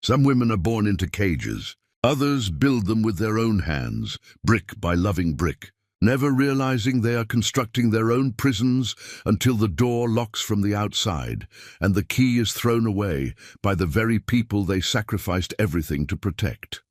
Some women are born into cages. Others build them with their own hands, brick by loving brick, never realizing they are constructing their own prisons until the door locks from the outside and the key is thrown away by the very people they sacrificed everything to protect.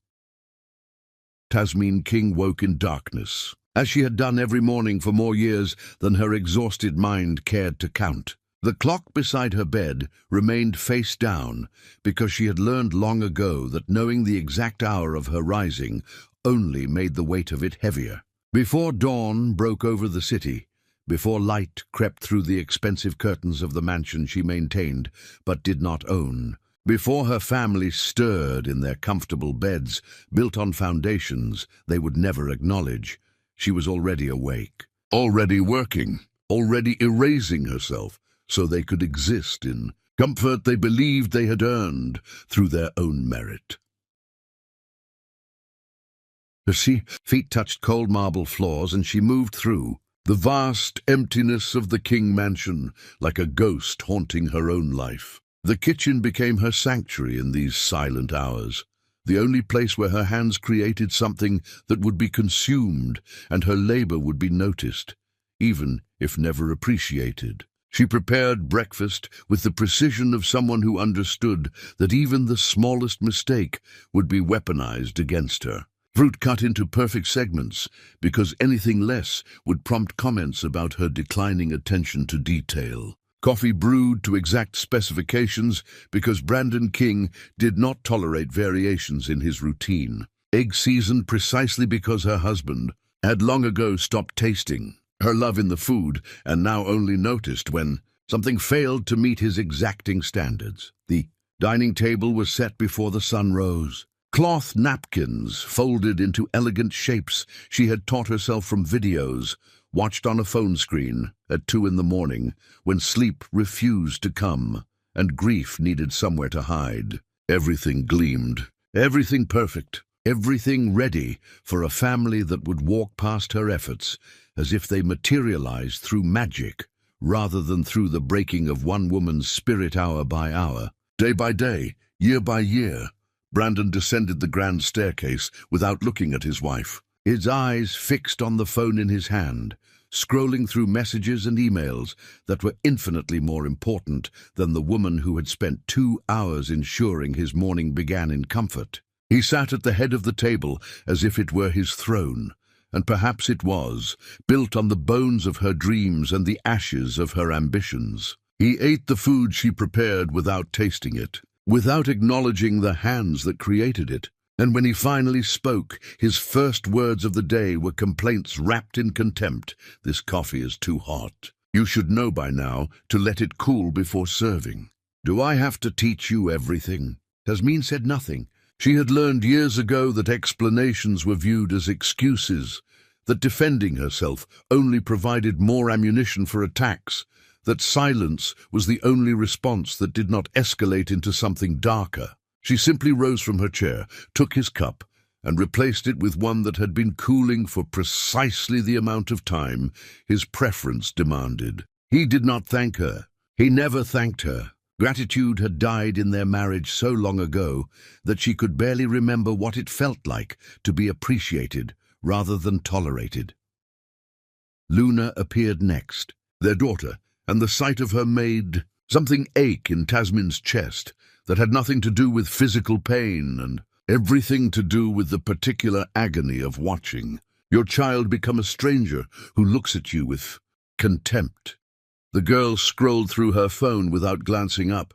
Tasmin King woke in darkness, as she had done every morning for more years than her exhausted mind cared to count. The clock beside her bed remained face down because she had learned long ago that knowing the exact hour of her rising only made the weight of it heavier. Before dawn broke over the city, before light crept through the expensive curtains of the mansion she maintained but did not own, before her family stirred in their comfortable beds built on foundations they would never acknowledge, she was already awake, already working, already erasing herself so they could exist in comfort they believed they had earned through their own merit. Her feet touched cold marble floors and she moved through the vast emptiness of the King mansion like a ghost haunting her own life. The kitchen became her sanctuary in these silent hours, the only place where her hands created something that would be consumed and her labor would be noticed, even if never appreciated. She prepared breakfast with the precision of someone who understood that even the smallest mistake would be weaponized against her. Fruit cut into perfect segments, because anything less would prompt comments about her declining attention to detail. Coffee brewed to exact specifications, because Brandon King did not tolerate variations in his routine. Egg seasoned precisely because her husband had long ago stopped tasting her love in the food and now only noticed when something failed to meet his exacting standards. The dining table was set before the sun rose. Cloth napkins folded into elegant shapes she had taught herself from videos, watched on a phone screen at 2 in the morning when sleep refused to come and grief needed somewhere to hide. Everything gleamed, everything perfect, everything ready for a family that would walk past her efforts as if they materialized through magic rather than through the breaking of one woman's spirit hour by hour. Day by day, year by year, Brandon descended the grand staircase without looking at his wife, his eyes fixed on the phone in his hand, scrolling through messages and emails that were infinitely more important than the woman who had spent 2 hours ensuring his morning began in comfort. He sat at the head of the table as if it were his throne, and perhaps it was, built on the bones of her dreams and the ashes of her ambitions. He ate the food she prepared without tasting it, without acknowledging the hands that created it. And when he finally spoke, his first words of the day were complaints wrapped in contempt. "This coffee is too hot. You should know by now to let it cool before serving." "Do I have to teach you everything?" Tasmin said nothing. She had learned years ago that explanations were viewed as excuses, that defending herself only provided more ammunition for attacks, that silence was the only response that did not escalate into something darker. She simply rose from her chair, took his cup, and replaced it with one that had been cooling for precisely the amount of time his preference demanded. He did not thank her. He never thanked her. Gratitude had died in their marriage so long ago that she could barely remember what it felt like to be appreciated rather than tolerated. Luna appeared next, their daughter, and the sight of her made something ache in Tasmin's chest that had nothing to do with physical pain and everything to do with the particular agony of watching your child become a stranger who looks at you with contempt. The girl scrolled through her phone without glancing up,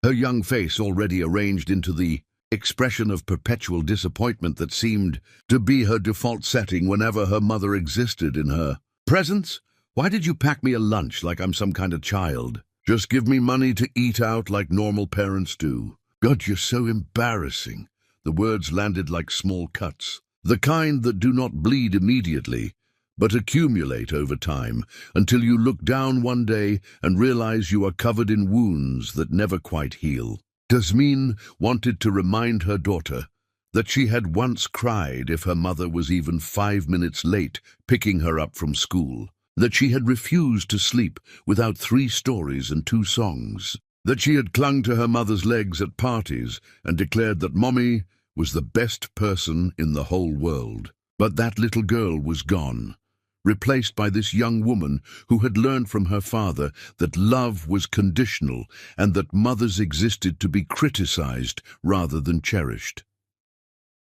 her young face already arranged into the expression of perpetual disappointment that seemed to be her default setting whenever her mother existed in her presence. "Why did you pack me a lunch like I'm some kind of child? Just give me money to eat out like normal parents do. God, you're so embarrassing." The words landed like small cuts, the kind that do not bleed immediately, but accumulate over time until you look down one day and realize you are covered in wounds that never quite heal. Tasmin wanted to remind her daughter that she had once cried if her mother was even 5 minutes late picking her up from school, that she had refused to sleep without 3 stories and 2 songs, that she had clung to her mother's legs at parties and declared that Mommy was the best person in the whole world. But that little girl was gone, replaced by this young woman who had learned from her father that love was conditional and that mothers existed to be criticized rather than cherished.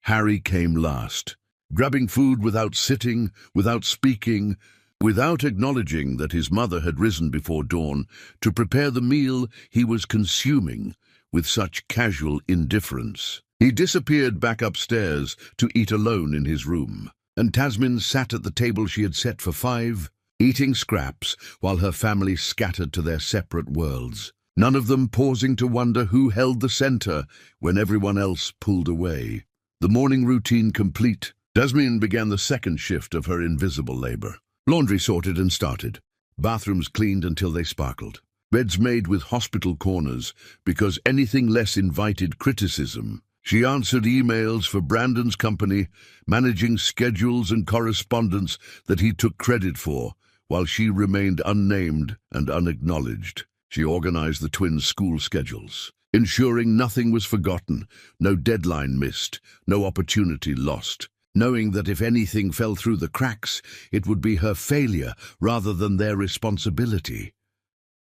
Harry came last, grabbing food without sitting, without speaking, without acknowledging that his mother had risen before dawn to prepare the meal he was consuming with such casual indifference. He disappeared back upstairs to eat alone in his room, and Tasmin sat at the table she had set for 5, eating scraps while her family scattered to their separate worlds, none of them pausing to wonder who held the center when everyone else pulled away. The morning routine complete, Tasmin began the second shift of her invisible labor. Laundry sorted and started, bathrooms cleaned until they sparkled, beds made with hospital corners because anything less invited criticism. She answered emails for Brandon's company, managing schedules and correspondence that he took credit for, while she remained unnamed and unacknowledged. She organized the twins' school schedules, ensuring nothing was forgotten, no deadline missed, no opportunity lost, knowing that if anything fell through the cracks, it would be her failure rather than their responsibility.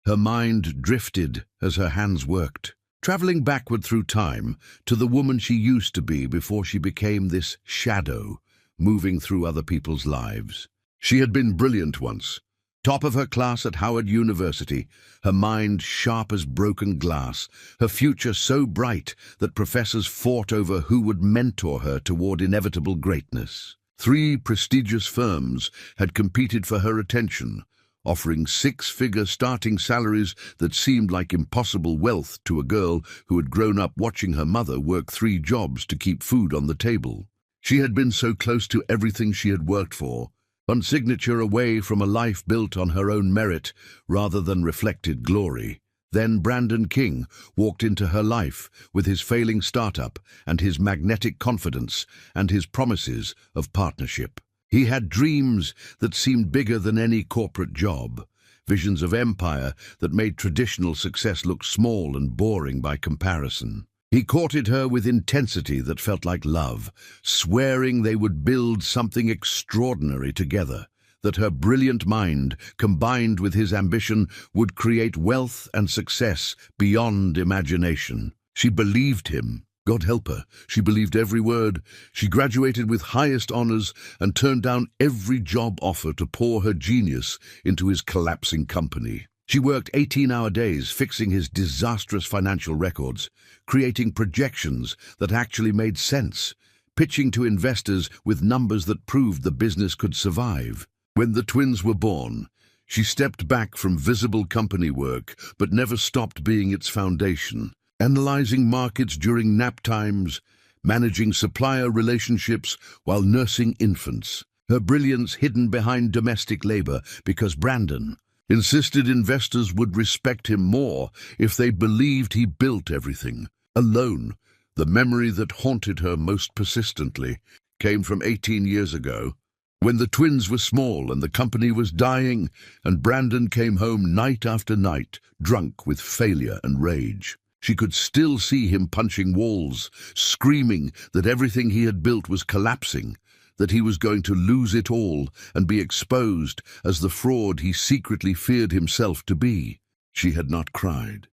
Her mind drifted as her hands worked, traveling backward through time to the woman she used to be before she became this shadow, moving through other people's lives. She had been brilliant once, top of her class at Howard University, her mind sharp as broken glass, her future so bright that professors fought over who would mentor her toward inevitable greatness. 3 prestigious firms had competed for her attention, offering 6-figure starting salaries that seemed like impossible wealth to a girl who had grown up watching her mother work 3 jobs to keep food on the table. She had been so close to everything she had worked for, one signature away from a life built on her own merit rather than reflected glory. Then Brandon King walked into her life with his failing startup and his magnetic confidence and his promises of partnership. He had dreams that seemed bigger than any corporate job, visions of empire that made traditional success look small and boring by comparison. He courted her with intensity that felt like love, swearing they would build something extraordinary together, that her brilliant mind, combined with his ambition, would create wealth and success beyond imagination. She believed him. God help her, she believed every word. She graduated with highest honors and turned down every job offer to pour her genius into his collapsing company. She worked 18-hour days fixing his disastrous financial records, creating projections that actually made sense, pitching to investors with numbers that proved the business could survive. When the twins were born, she stepped back from visible company work but never stopped being its foundation, analyzing markets during nap times, managing supplier relationships while nursing infants. Her brilliance hidden behind domestic labor because Brandon insisted investors would respect him more if they believed he built everything alone. The memory that haunted her most persistently came from 18 years ago, when the twins were small and the company was dying, and Brandon came home night after night, drunk with failure and rage. She could still see him punching walls, screaming that everything he had built was collapsing, that he was going to lose it all and be exposed as the fraud he secretly feared himself to be. She had not cried.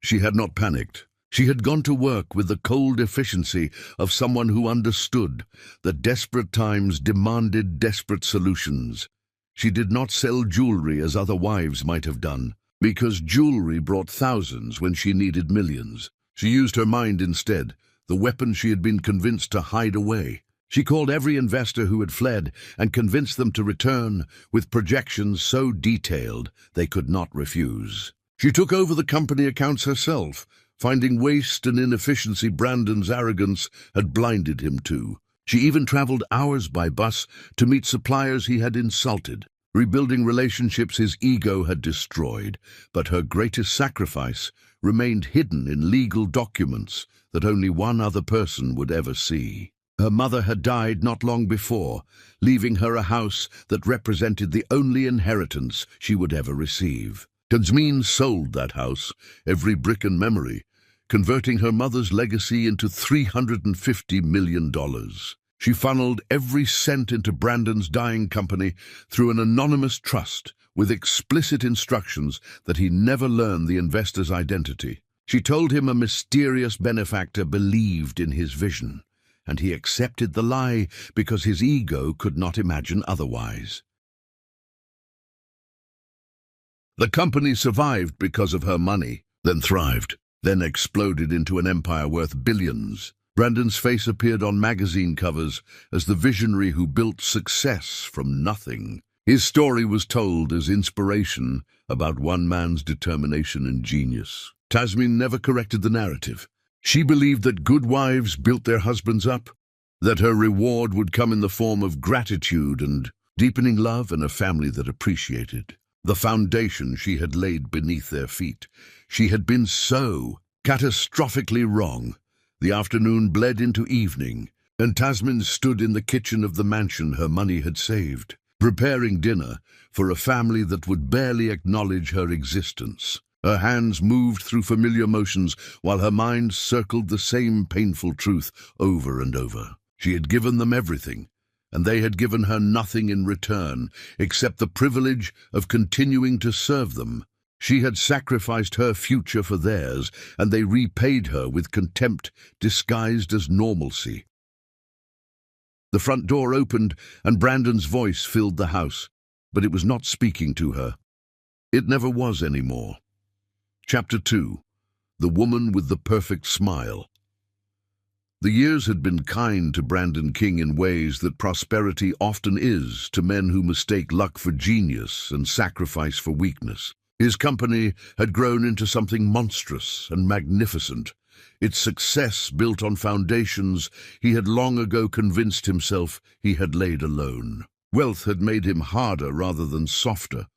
She had not panicked. She had gone to work with the cold efficiency of someone who understood that desperate times demanded desperate solutions. She did not sell jewelry as other wives might have done, because jewelry brought thousands when she needed millions. She used her mind instead, the weapon she had been convinced to hide away. She called every investor who had fled and convinced them to return with projections so detailed they could not refuse. She took over the company accounts herself, finding waste and inefficiency Brandon's arrogance had blinded him to. She even traveled hours by bus to meet suppliers he had insulted, rebuilding relationships his ego had destroyed, but her greatest sacrifice remained hidden in legal documents that only one other person would ever see. Her mother had died not long before, leaving her a house that represented the only inheritance she would ever receive. Jasmine sold that house, every brick and memory, converting her mother's legacy into $350 million. She funneled every cent into Brandon's dying company through an anonymous trust with explicit instructions that he never learn the investor's identity. She told him a mysterious benefactor believed in his vision, and he accepted the lie because his ego could not imagine otherwise. The company survived because of her money, then thrived, then exploded into an empire worth billions. Brandon's face appeared on magazine covers as the visionary who built success from nothing. His story was told as inspiration about one man's determination and genius. Jasmine never corrected the narrative. She believed that good wives built their husbands up, that her reward would come in the form of gratitude and deepening love and a family that appreciated the foundation she had laid beneath their feet. She had been so catastrophically wrong. The afternoon bled into evening, and Jasmine stood in the kitchen of the mansion her money had saved, preparing dinner for a family that would barely acknowledge her existence. Her hands moved through familiar motions while her mind circled the same painful truth over and over. She had given them everything, and they had given her nothing in return except the privilege of continuing to serve them. She had sacrificed her future for theirs, and they repaid her with contempt disguised as normalcy. The front door opened, and Brandon's voice filled the house, but it was not speaking to her. It never was anymore. Chapter 2. The Woman with the Perfect Smile. The years had been kind to Brandon King in ways that prosperity often is to men who mistake luck for genius and sacrifice for weakness. His company had grown into something monstrous and magnificent, its success built on foundations he had long ago convinced himself he had laid alone. Wealth had made him harder rather than softer,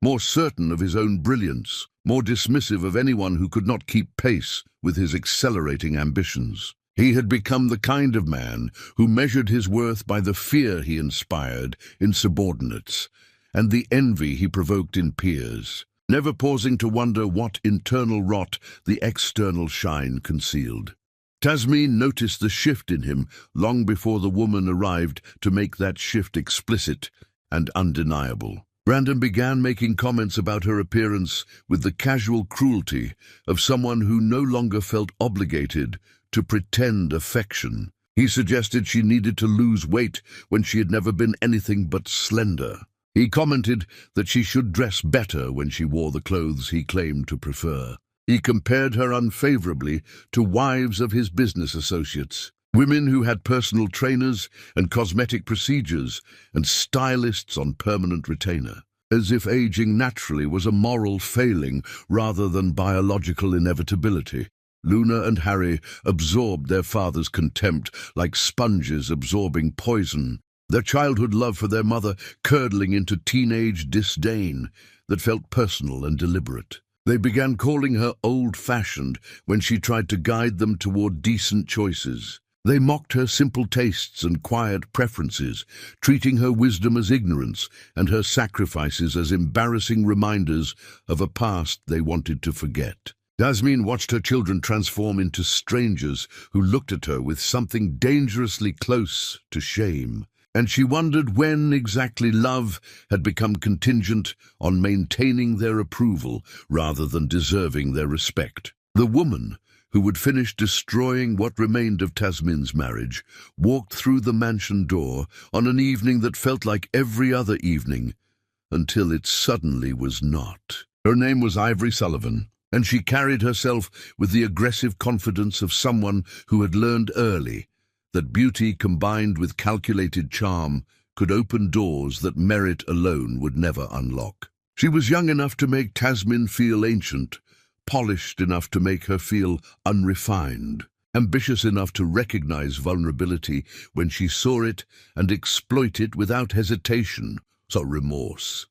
more certain of his own brilliance, more dismissive of anyone who could not keep pace with his accelerating ambitions. He had become the kind of man who measured his worth by the fear he inspired in subordinates and the envy he provoked in peers, never pausing to wonder what internal rot the external shine concealed. Jasmine noticed the shift in him long before the woman arrived to make that shift explicit and undeniable. Brandon began making comments about her appearance with the casual cruelty of someone who no longer felt obligated to pretend affection. He suggested she needed to lose weight when she had never been anything but slender. He commented that she should dress better when she wore the clothes he claimed to prefer. He compared her unfavorably to wives of his business associates, women who had personal trainers and cosmetic procedures and stylists on permanent retainer, as if aging naturally was a moral failing rather than biological inevitability. Luna and Harry absorbed their father's contempt like sponges absorbing poison, their childhood love for their mother curdling into teenage disdain that felt personal and deliberate. They began calling her old-fashioned when she tried to guide them toward decent choices. They mocked her simple tastes and quiet preferences, treating her wisdom as ignorance and her sacrifices as embarrassing reminders of a past they wanted to forget. Jasmine watched her children transform into strangers who looked at her with something dangerously close to shame, and she wondered when exactly love had become contingent on maintaining their approval rather than deserving their respect. The woman, who would finish destroying what remained of Jasmine's marriage, walked through the mansion door on an evening that felt like every other evening, until it suddenly was not. Her name was Ivory Sullivan, and she carried herself with the aggressive confidence of someone who had learned early that beauty combined with calculated charm could open doors that merit alone would never unlock. She was young enough to make Jasmine feel ancient, polished enough to make her feel unrefined, ambitious enough to recognize vulnerability when she saw it and exploit it without hesitation or remorse.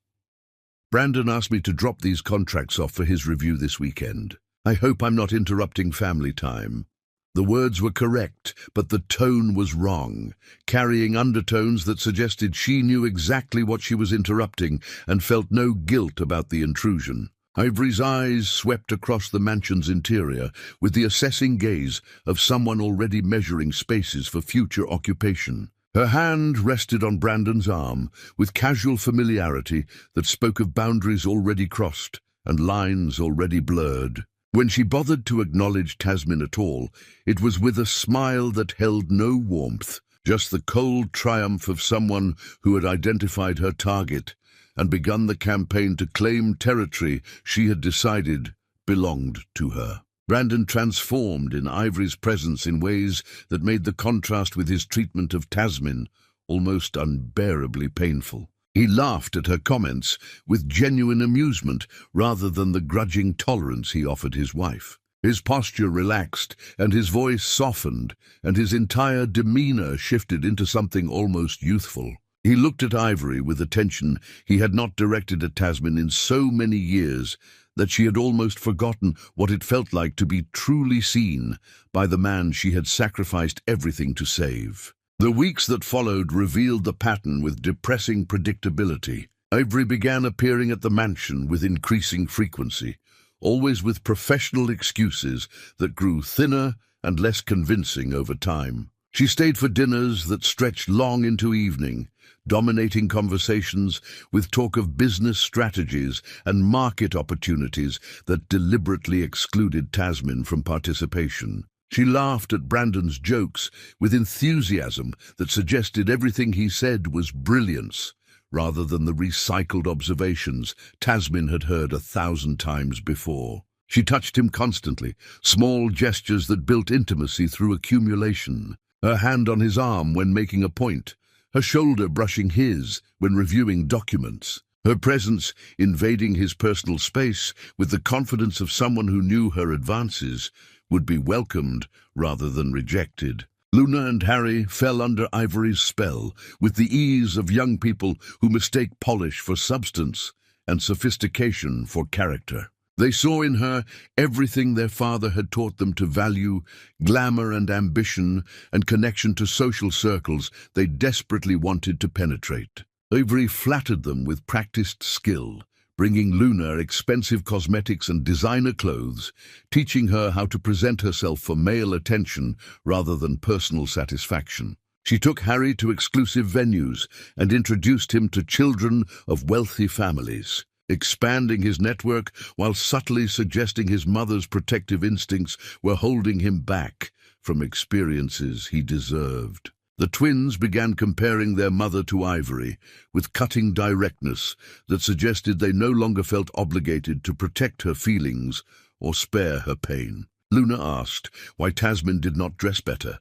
Brandon asked me to drop these contracts off for his review this weekend. I hope I'm not interrupting family time. The words were correct, but the tone was wrong, carrying undertones that suggested she knew exactly what she was interrupting and felt no guilt about the intrusion. Ivory's eyes swept across the mansion's interior with the assessing gaze of someone already measuring spaces for future occupation. Her hand rested on Brandon's arm with casual familiarity that spoke of boundaries already crossed and lines already blurred. When she bothered to acknowledge Tasmin at all, it was with a smile that held no warmth, just the cold triumph of someone who had identified her target and begun the campaign to claim territory she had decided belonged to her. Brandon transformed in Ivory's presence in ways that made the contrast with his treatment of Tasmin almost unbearably painful. He laughed at her comments with genuine amusement rather than the grudging tolerance he offered his wife. His posture relaxed and his voice softened, and his entire demeanor shifted into something almost youthful. He looked at Ivory with attention he had not directed at Tasmin in so many years that she had almost forgotten what it felt like to be truly seen by the man she had sacrificed everything to save. The weeks that followed revealed the pattern with depressing predictability. Ivory began appearing at the mansion with increasing frequency, always with professional excuses that grew thinner and less convincing over time. She stayed for dinners that stretched long into evening, dominating conversations with talk of business strategies and market opportunities that deliberately excluded Tasmin from participation. She laughed at Brandon's jokes with enthusiasm that suggested everything he said was brilliance, rather than the recycled observations Tasmin had heard 1,000 times before. She touched him constantly, small gestures that built intimacy through accumulation. Her hand on his arm when making a point, her shoulder brushing his when reviewing documents, her presence invading his personal space with the confidence of someone who knew her advances would be welcomed rather than rejected. Luna and Harry fell under Ivory's spell with the ease of young people who mistake polish for substance and sophistication for character. They saw in her everything their father had taught them to value: glamour and ambition and connection to social circles they desperately wanted to penetrate. Ivory flattered them with practiced skill, bringing Luna expensive cosmetics and designer clothes, teaching her how to present herself for male attention rather than personal satisfaction. She took Harry to exclusive venues and introduced him to children of wealthy families, expanding his network while subtly suggesting his mother's protective instincts were holding him back from experiences he deserved. The twins began comparing their mother to Ivory with cutting directness that suggested they no longer felt obligated to protect her feelings or spare her pain. Luna asked why Tasmin did not dress better,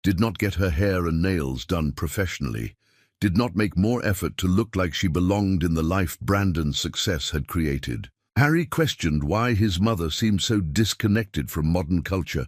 did not get her hair and nails done professionally, did not make more effort to look like she belonged in the life Brandon's success had created. Harry questioned why his mother seemed so disconnected from modern culture,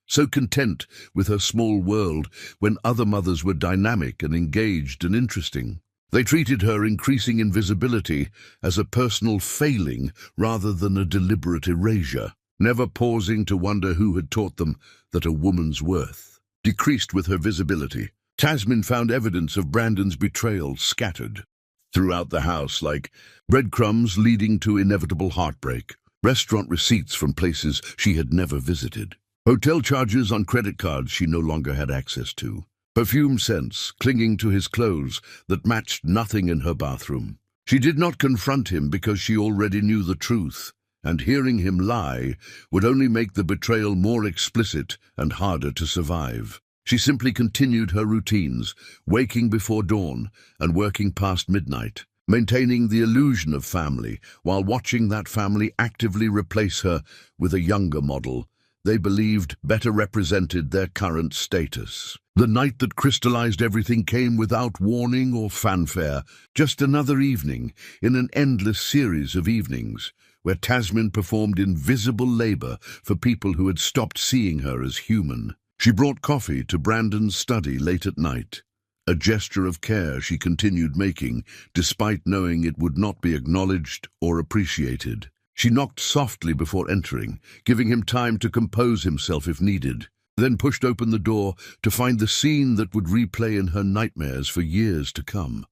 so content with her small world when other mothers were dynamic and engaged and interesting. They treated her increasing invisibility as a personal failing rather than a deliberate erasure, never pausing to wonder who had taught them that a woman's worth decreased with her visibility. Tasmin found evidence of Brandon's betrayal scattered throughout the house, like breadcrumbs leading to inevitable heartbreak, restaurant receipts from places she had never visited, hotel charges on credit cards she no longer had access to, perfume scents clinging to his clothes that matched nothing in her bathroom. She did not confront him because she already knew the truth, and hearing him lie would only make the betrayal more explicit and harder to survive. She simply continued her routines, waking before dawn and working past midnight, maintaining the illusion of family while watching that family actively replace her with a younger model they believed better represented their current status. The night that crystallized everything came without warning or fanfare, just another evening in an endless series of evenings, where Tasmin performed invisible labor for people who had stopped seeing her as human. She brought coffee to Brandon's study late at night, a gesture of care she continued making despite knowing it would not be acknowledged or appreciated. She knocked softly before entering, giving him time to compose himself if needed, then pushed open the door to find the scene that would replay in her nightmares for years to come.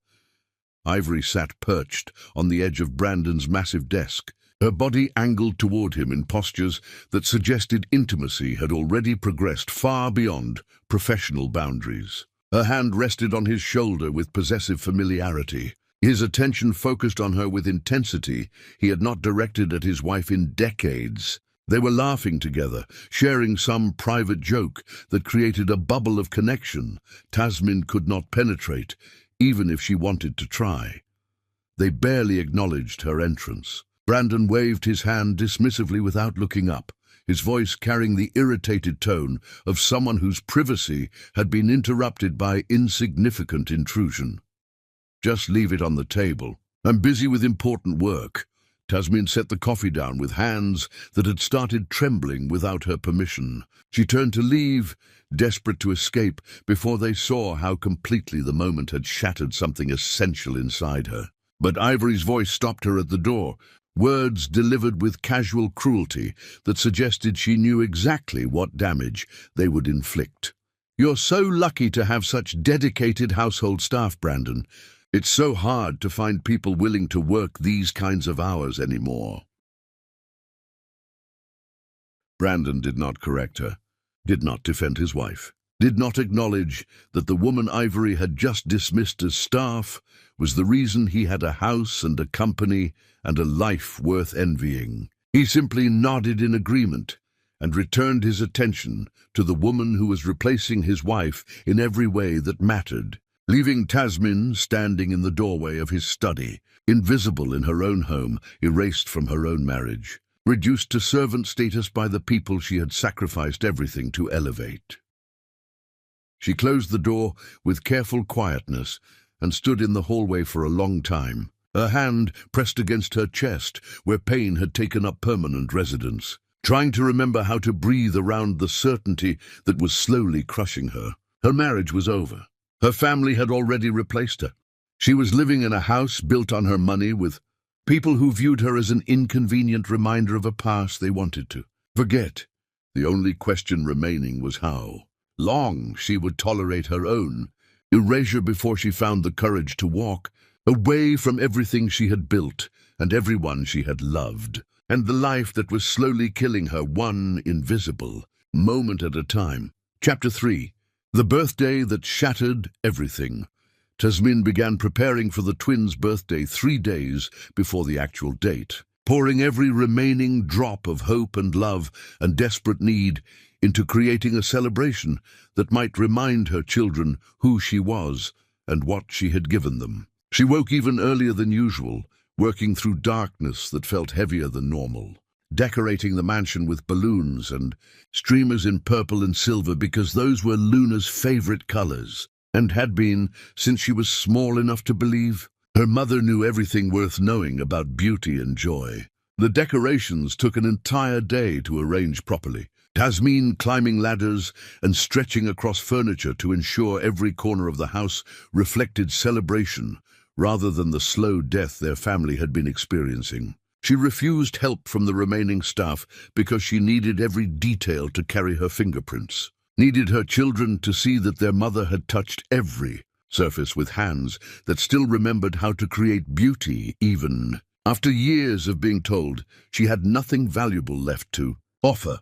Ivory sat perched on the edge of Brandon's massive desk, her body angled toward him in postures that suggested intimacy had already progressed far beyond professional boundaries. Her hand rested on his shoulder with possessive familiarity. His attention focused on her with intensity he had not directed at his wife in decades. They were laughing together, sharing some private joke that created a bubble of connection Tasmin could not penetrate, even if she wanted to try. They barely acknowledged her entrance. Brandon waved his hand dismissively without looking up, his voice carrying the irritated tone of someone whose privacy had been interrupted by insignificant intrusion. "Just leave it on the table. I'm busy with important work." Tasmin set the coffee down with hands that had started trembling without her permission. She turned to leave, desperate to escape, before they saw how completely the moment had shattered something essential inside her. But Ivory's voice stopped her at the door, words delivered with casual cruelty that suggested she knew exactly what damage they would inflict. "You're so lucky to have such dedicated household staff, Brandon. It's so hard to find people willing to work these kinds of hours anymore." Brandon did not correct her, did not defend his wife, did not acknowledge that the woman Ivory had just dismissed as staff was the reason he had a house and a company and a life worth envying. He simply nodded in agreement and returned his attention to the woman who was replacing his wife in every way that mattered, leaving Tasmin standing in the doorway of his study, invisible in her own home, erased from her own marriage, reduced to servant status by the people she had sacrificed everything to elevate. She closed the door with careful quietness and stood in the hallway for a long time, her hand pressed against her chest where pain had taken up permanent residence, trying to remember how to breathe around the certainty that was slowly crushing her. Her marriage was over. Her family had already replaced her. She was living in a house built on her money with people who viewed her as an inconvenient reminder of a past they wanted to forget. The only question remaining was how long she would tolerate her own erasure before she found the courage to walk away from everything she had built and everyone she had loved, and the life that was slowly killing her one invisible moment at a time. Chapter 3. The birthday that shattered everything. Tasmin began preparing for the twins' birthday 3 days before the actual date, pouring every remaining drop of hope and love and desperate need into creating a celebration that might remind her children who she was and what she had given them. She woke even earlier than usual, working through darkness that felt heavier than normal, decorating the mansion with balloons and streamers in purple and silver because those were Luna's favorite colors, and had been since she was small enough to believe. Her mother knew everything worth knowing about beauty and joy. The decorations took an entire day to arrange properly, Tasmin climbing ladders and stretching across furniture to ensure every corner of the house reflected celebration rather than the slow death their family had been experiencing. She refused help from the remaining staff because she needed every detail to carry her fingerprints, needed her children to see that their mother had touched every surface with hands that still remembered how to create beauty even after years of being told she had nothing valuable left to offer.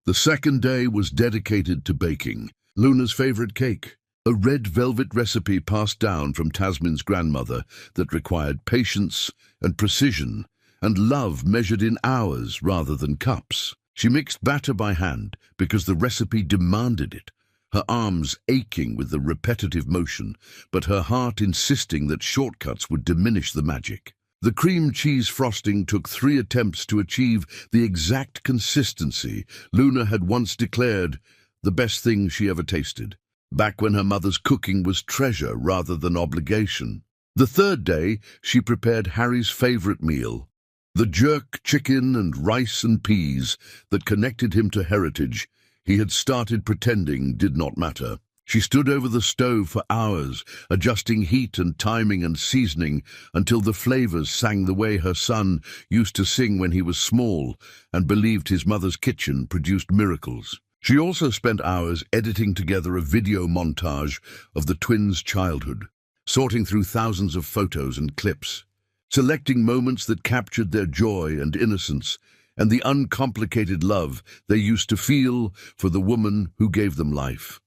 The second day was dedicated to baking Luna's favorite cake, a red velvet recipe passed down from Tasmin's grandmother that required patience and precision and love measured in hours rather than cups. She mixed batter by hand because the recipe demanded it, her arms aching with the repetitive motion, but her heart insisting that shortcuts would diminish the magic. The cream cheese frosting took 3 attempts to achieve the exact consistency Luna had once declared the best thing she ever tasted, back when her mother's cooking was treasure rather than obligation. The third day, she prepared Harry's favorite meal, the jerk chicken and rice and peas that connected him to heritage he had started pretending did not matter. She stood over the stove for hours, adjusting heat and timing and seasoning until the flavors sang the way her son used to sing when he was small and believed his mother's kitchen produced miracles. She also spent hours editing together a video montage of the twins' childhood, sorting through thousands of photos and clips, selecting moments that captured their joy and innocence and the uncomplicated love they used to feel for the woman who gave them life.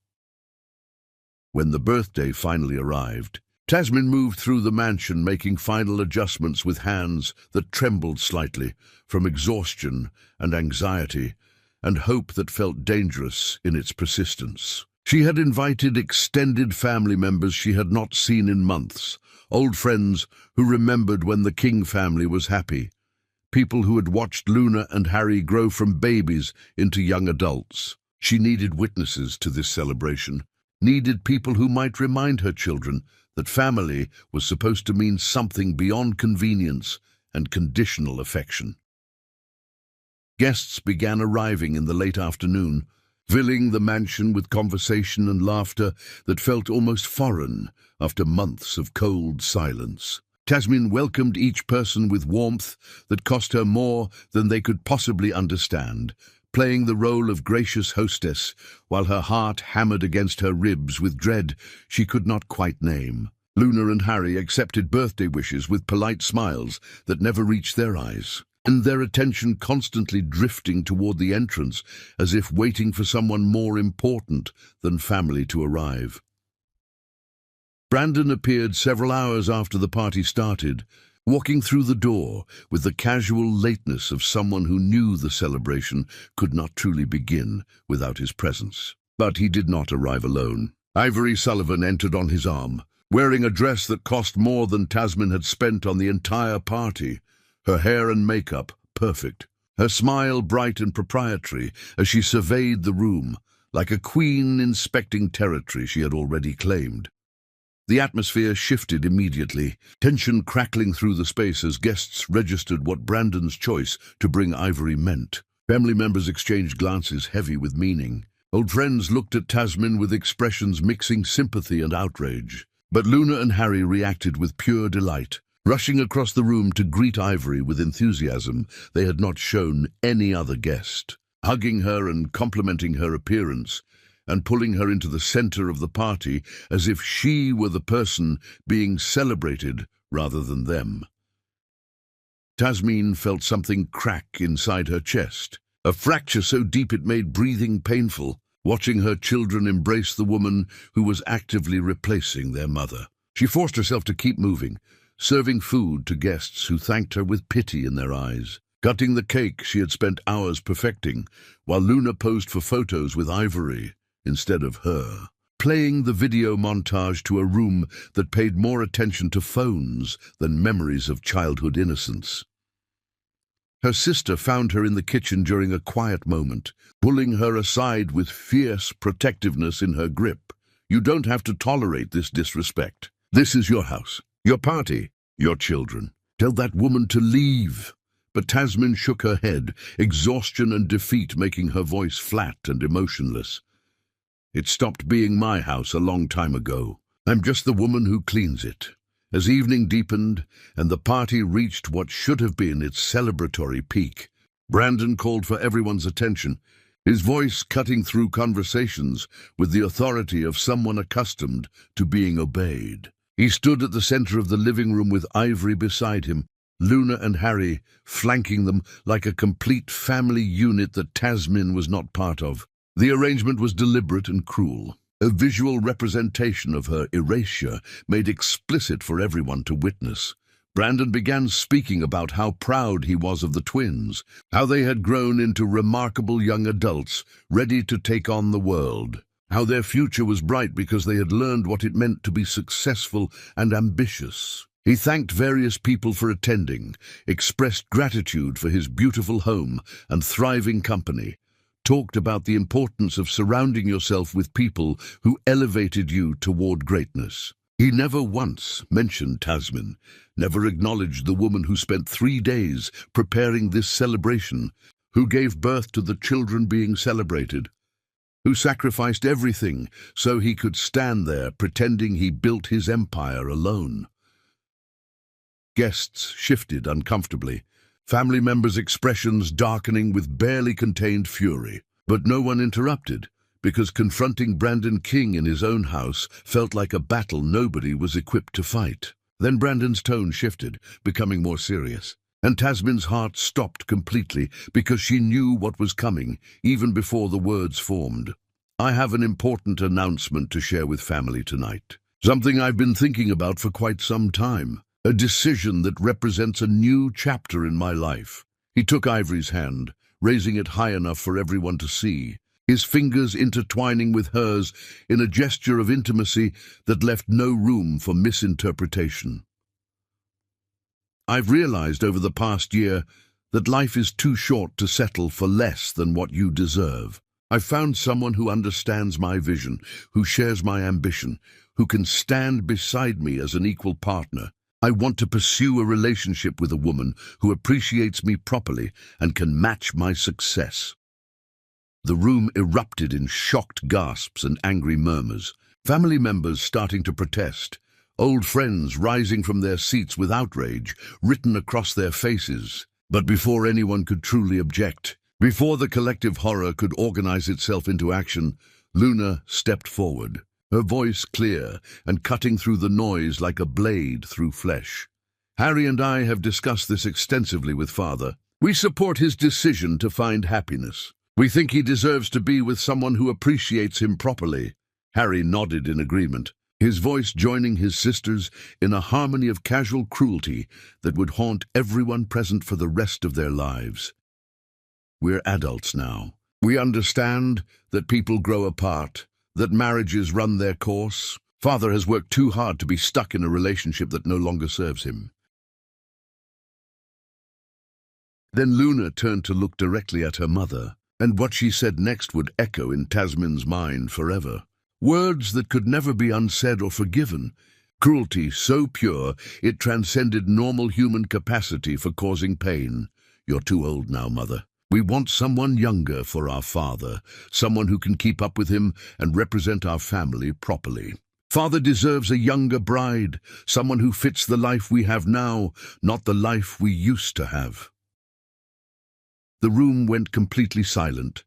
When the birthday finally arrived, Tasmin moved through the mansion, making final adjustments with hands that trembled slightly from exhaustion and anxiety and hope that felt dangerous in its persistence. She had invited extended family members she had not seen in months, old friends who remembered when the King family was happy, people who had watched Luna and Harry grow from babies into young adults. She needed witnesses to this celebration, needed people who might remind her children that family was supposed to mean something beyond convenience and conditional affection. Guests began arriving in the late afternoon, filling the mansion with conversation and laughter that felt almost foreign after months of cold silence. Tasmin welcomed each person with warmth that cost her more than they could possibly understand, playing the role of gracious hostess while her heart hammered against her ribs with dread she could not quite name. Luna and Harry accepted birthday wishes with polite smiles that never reached their eyes, and their attention constantly drifting toward the entrance as if waiting for someone more important than family to arrive. Brandon appeared several hours after the party started, walking through the door with the casual lateness of someone who knew the celebration could not truly begin without his presence. But he did not arrive alone. Ivory Sullivan entered on his arm, wearing a dress that cost more than Tasmin had spent on the entire party, her hair and makeup perfect, her smile bright and proprietary as she surveyed the room, like a queen inspecting territory she had already claimed. The atmosphere shifted immediately, tension crackling through the space as guests registered what Brandon's choice to bring Ivory meant. Family members exchanged glances heavy with meaning. Old friends looked at Tasmin with expressions mixing sympathy and outrage. But Luna and Harry reacted with pure delight, rushing across the room to greet Ivory with enthusiasm they had not shown any other guest, hugging her and complimenting her appearance, and pulling her into the center of the party as if she were the person being celebrated rather than them. Tasmin felt something crack inside her chest, a fracture so deep it made breathing painful, watching her children embrace the woman who was actively replacing their mother. She forced herself to keep moving, serving food to guests who thanked her with pity in their eyes, cutting the cake she had spent hours perfecting, while Luna posed for photos with Ivory instead of her, playing the video montage to a room that paid more attention to phones than memories of childhood innocence. Her sister found her in the kitchen during a quiet moment, pulling her aside with fierce protectiveness in her grip. "You don't have to tolerate this disrespect. This is your house, your party, your children. Tell that woman to leave." But Tasmin shook her head, exhaustion and defeat making her voice flat and emotionless. "It stopped being my house a long time ago. I'm just the woman who cleans it." As evening deepened and the party reached what should have been its celebratory peak, Brandon called for everyone's attention, his voice cutting through conversations with the authority of someone accustomed to being obeyed. He stood at the center of the living room with Ivory beside him, Luna and Harry flanking them like a complete family unit that Tasmin was not part of. The arrangement was deliberate and cruel, a visual representation of her erasure made explicit for everyone to witness. Brandon began speaking about how proud he was of the twins, how they had grown into remarkable young adults, ready to take on the world, how their future was bright because they had learned what it meant to be successful and ambitious. He thanked various people for attending, expressed gratitude for his beautiful home and thriving company, talked about the importance of surrounding yourself with people who elevated you toward greatness. He never once mentioned Tasmin, never acknowledged the woman who spent 3 days preparing this celebration, who gave birth to the children being celebrated, who sacrificed everything so he could stand there pretending he built his empire alone. Guests shifted uncomfortably, family members' expressions darkening with barely contained fury. But no one interrupted, because confronting Brandon King in his own house felt like a battle nobody was equipped to fight. Then Brandon's tone shifted, becoming more serious. And Tasmin's heart stopped completely because she knew what was coming, even before the words formed. I have an important announcement to share with family tonight. Something I've been thinking about for quite some time. A decision that represents a new chapter in my life. He took Ivory's hand, raising it high enough for everyone to see, his fingers intertwining with hers in a gesture of intimacy that left no room for misinterpretation. I've realized over the past year that life is too short to settle for less than what you deserve. I've found someone who understands my vision, who shares my ambition, who can stand beside me as an equal partner. I want to pursue a relationship with a woman who appreciates me properly and can match my success. The room erupted in shocked gasps and angry murmurs, family members starting to protest, old friends rising from their seats with outrage written across their faces. But before anyone could truly object, before the collective horror could organize itself into action, Luna stepped forward, her voice clear and cutting through the noise like a blade through flesh. Harry and I have discussed this extensively with Father. We support his decision to find happiness. We think he deserves to be with someone who appreciates him properly. Harry nodded in agreement, his voice joining his sister's in a harmony of casual cruelty that would haunt everyone present for the rest of their lives. We're adults now. We understand that people grow apart, that marriages run their course. Father has worked too hard to be stuck in a relationship that no longer serves him. Then Luna turned to look directly at her mother, and what she said next would echo in Tasmin's mind forever. Words that could never be unsaid or forgiven. Cruelty so pure it transcended normal human capacity for causing pain. You're too old now, Mother. We want someone younger for our father, someone who can keep up with him and represent our family properly. Father deserves a younger bride, someone who fits the life we have now, not the life we used to have. The room went completely silent,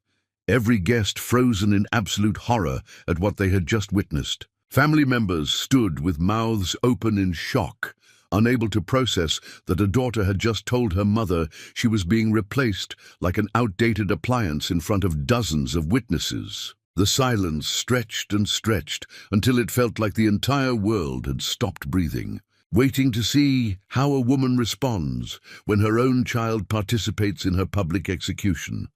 every guest frozen in absolute horror at what they had just witnessed. Family members stood with mouths open in shock, unable to process that a daughter had just told her mother she was being replaced like an outdated appliance in front of dozens of witnesses. The silence stretched and stretched until it felt like the entire world had stopped breathing, waiting to see how a woman responds when her own child participates in her public execution.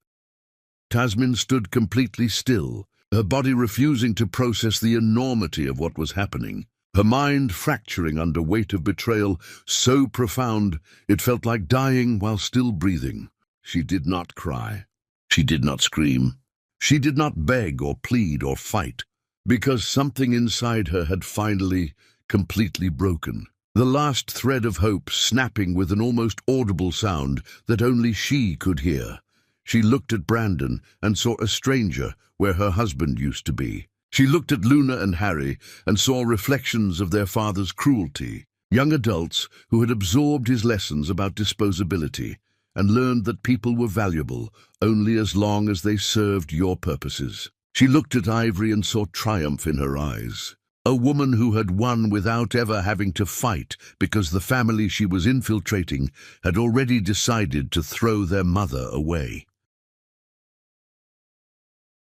Tasmin stood completely still, her body refusing to process the enormity of what was happening, her mind fracturing under weight of betrayal so profound it felt like dying while still breathing. She did not cry. She did not scream. She did not beg or plead or fight, because something inside her had finally, completely broken. The last thread of hope snapping with an almost audible sound that only she could hear. She looked at Brandon and saw a stranger where her husband used to be. She looked at Luna and Harry and saw reflections of their father's cruelty, young adults who had absorbed his lessons about disposability and learned that people were valuable only as long as they served your purposes. She looked at Ivory and saw triumph in her eyes. A woman who had won without ever having to fight because the family she was infiltrating had already decided to throw their mother away.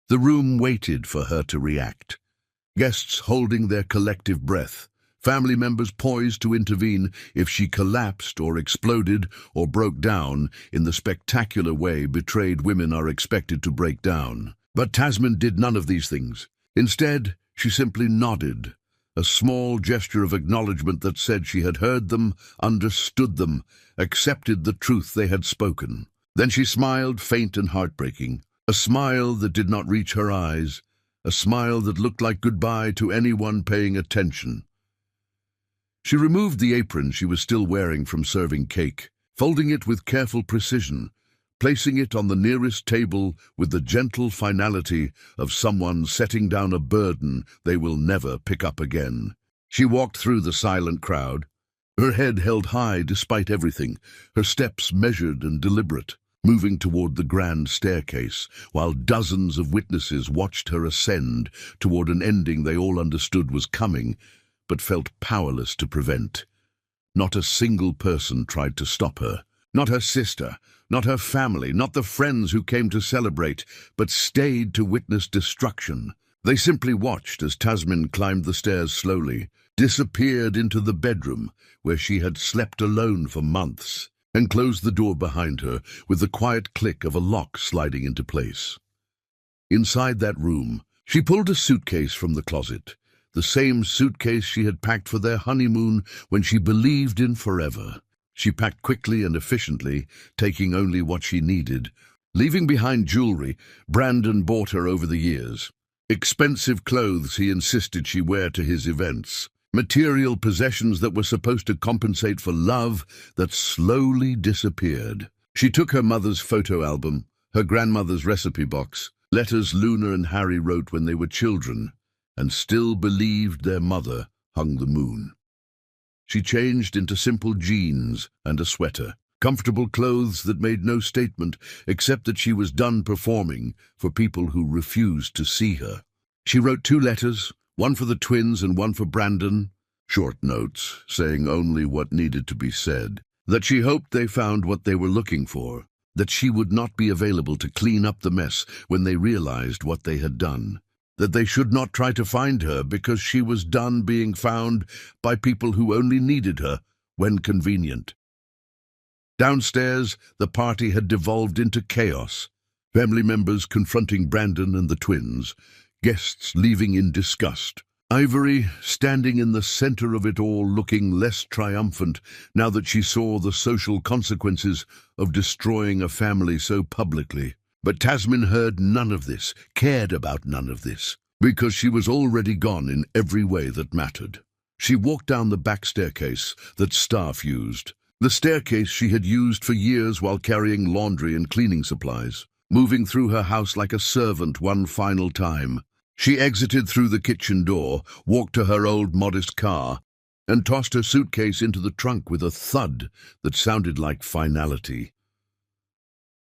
The room waited for her to react. Guests holding their collective breath, family members poised to intervene if she collapsed or exploded or broke down in the spectacular way betrayed women are expected to break down. But Tasmin did none of these things. Instead, she simply nodded, a small gesture of acknowledgement that said she had heard them, understood them, accepted the truth they had spoken. Then she smiled, faint and heartbreaking, a smile that did not reach her eyes, a smile that looked like goodbye to anyone paying attention. She removed the apron she was still wearing from serving cake, folding it with careful precision, placing it on the nearest table with the gentle finality of someone setting down a burden they will never pick up again. She walked through the silent crowd, her head held high despite everything, her steps measured and deliberate, moving toward the grand staircase, while dozens of witnesses watched her ascend toward an ending they all understood was coming, but felt powerless to prevent. Not a single person tried to stop her. Not her sister, not her family, not the friends who came to celebrate, but stayed to witness destruction. They simply watched as Tasmin climbed the stairs slowly, disappeared into the bedroom where she had slept alone for months, and closed the door behind her with the quiet click of a lock sliding into place. Inside that room, she pulled a suitcase from the closet, the same suitcase she had packed for their honeymoon when she believed in forever. She packed quickly and efficiently, taking only what she needed, leaving behind jewelry Brandon bought her over the years. Expensive clothes he insisted she wear to his events. Material possessions that were supposed to compensate for love that slowly disappeared. She took her mother's photo album, her grandmother's recipe box, letters Luna and Harry wrote when they were children, and still believed their mother hung the moon. She changed into simple jeans and a sweater, comfortable clothes that made no statement except that she was done performing for people who refused to see her. She wrote 2 letters, one for the twins and one for Brandon, short notes saying only what needed to be said, that she hoped they found what they were looking for, that she would not be available to clean up the mess when they realized what they had done, that they should not try to find her because she was done being found by people who only needed her when convenient. Downstairs, the party had devolved into chaos. Family members confronting Brandon and the twins, guests leaving in disgust. Ivory standing in the center of it all, looking less triumphant now that she saw the social consequences of destroying a family so publicly. But Tasmin heard none of this, cared about none of this, because she was already gone in every way that mattered. She walked down the back staircase that staff used, the staircase she had used for years while carrying laundry and cleaning supplies, moving through her house like a servant one final time. She exited through the kitchen door, walked to her old modest car, and tossed her suitcase into the trunk with a thud that sounded like finality.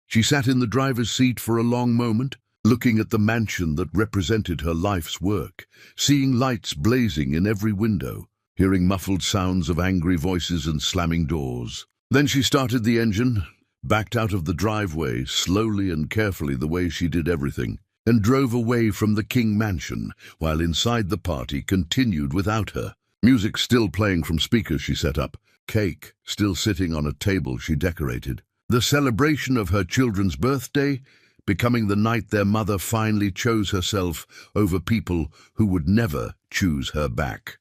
She sat in the driver's seat for a long moment, looking at the mansion that represented her life's work, seeing lights blazing in every window, hearing muffled sounds of angry voices and slamming doors. Then she started the engine, backed out of the driveway slowly and carefully the way she did everything, and drove away from the King mansion, while inside the party continued without her. Music still playing from speakers she set up, cake still sitting on a table she decorated. The celebration of her children's birthday becoming the night their mother finally chose herself over people who would never choose her back.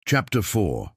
Chapter 4.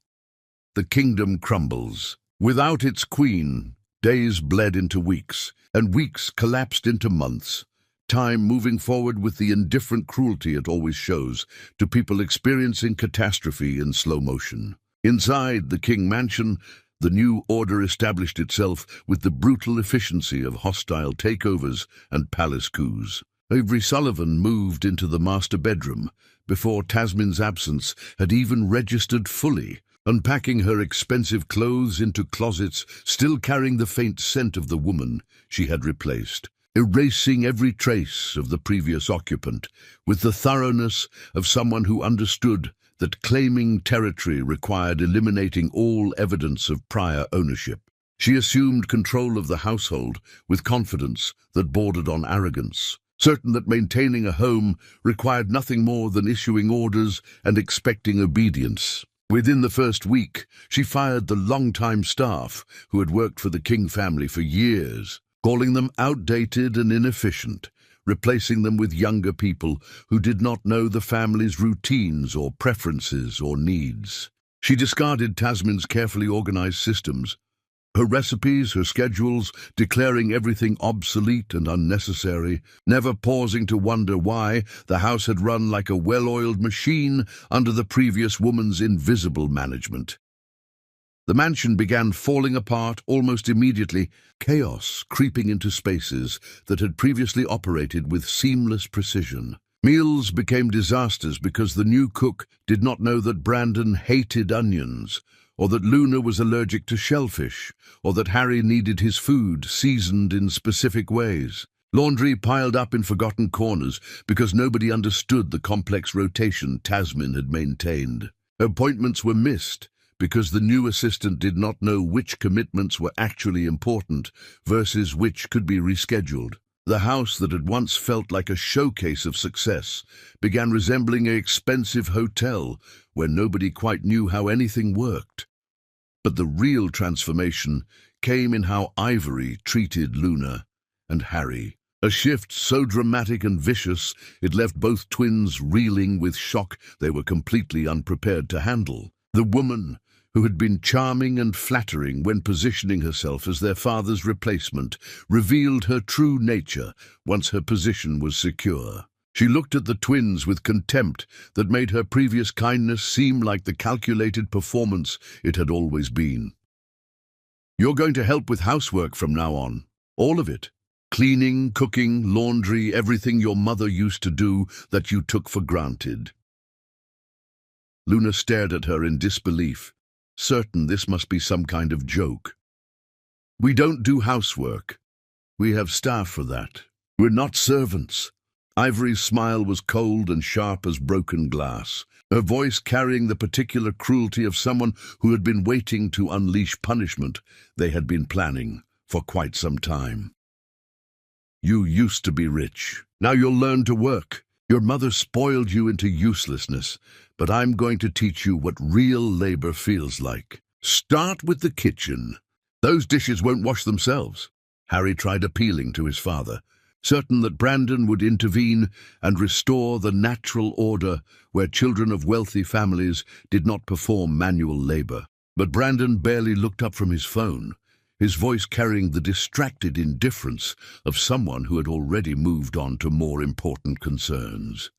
The kingdom crumbles. Without its queen, days bled into weeks, and weeks collapsed into months, time moving forward with the indifferent cruelty it always shows to people experiencing catastrophe in slow motion. Inside the King mansion, the new order established itself with the brutal efficiency of hostile takeovers and palace coups. Avery Sullivan moved into the master bedroom before Tasmin's absence had even registered fully, unpacking her expensive clothes into closets still carrying the faint scent of the woman she had replaced, erasing every trace of the previous occupant with the thoroughness of someone who understood that claiming territory required eliminating all evidence of prior ownership. She assumed control of the household with confidence that bordered on arrogance, certain that maintaining a home required nothing more than issuing orders and expecting obedience. Within the first week, she fired the long-time staff who had worked for the King family for years, calling them outdated and inefficient, replacing them with younger people who did not know the family's routines or preferences or needs. She discarded Tasmin's carefully organized systems, her recipes, her schedules, declaring everything obsolete and unnecessary, never pausing to wonder why the house had run like a well-oiled machine under the previous woman's invisible management. The mansion began falling apart almost immediately, chaos creeping into spaces that had previously operated with seamless precision. Meals became disasters because the new cook did not know that Brandon hated onions, or that Luna was allergic to shellfish, or that Harry needed his food seasoned in specific ways. Laundry piled up in forgotten corners because nobody understood the complex rotation Tasmin had maintained. Appointments were missed because the new assistant did not know which commitments were actually important versus which could be rescheduled. The house that had once felt like a showcase of success began resembling an expensive hotel where nobody quite knew how anything worked. But the real transformation came in how Ivory treated Luna and Harry. A shift so dramatic and vicious it left both twins reeling with shock they were completely unprepared to handle. The woman, who had been charming and flattering when positioning herself as their father's replacement, revealed her true nature once her position was secure. She looked at the twins with contempt that made her previous kindness seem like the calculated performance it had always been. "You're going to help with housework from now on. All of it. Cleaning, cooking, laundry, everything your mother used to do that you took for granted." Luna stared at her in disbelief, certain this must be some kind of joke. "We don't do housework. We have staff for that. We're not servants." Ivory's smile was cold and sharp as broken glass, her voice carrying the particular cruelty of someone who had been waiting to unleash punishment they had been planning for quite some time. "You used to be rich. Now you'll learn to work. Your mother spoiled you into uselessness, but I'm going to teach you what real labor feels like. Start with the kitchen. Those dishes won't wash themselves." Harry tried appealing to his father, certain that Brandon would intervene and restore the natural order where children of wealthy families did not perform manual labor. But Brandon barely looked up from his phone, his voice carrying the distracted indifference of someone who had already moved on to more important concerns.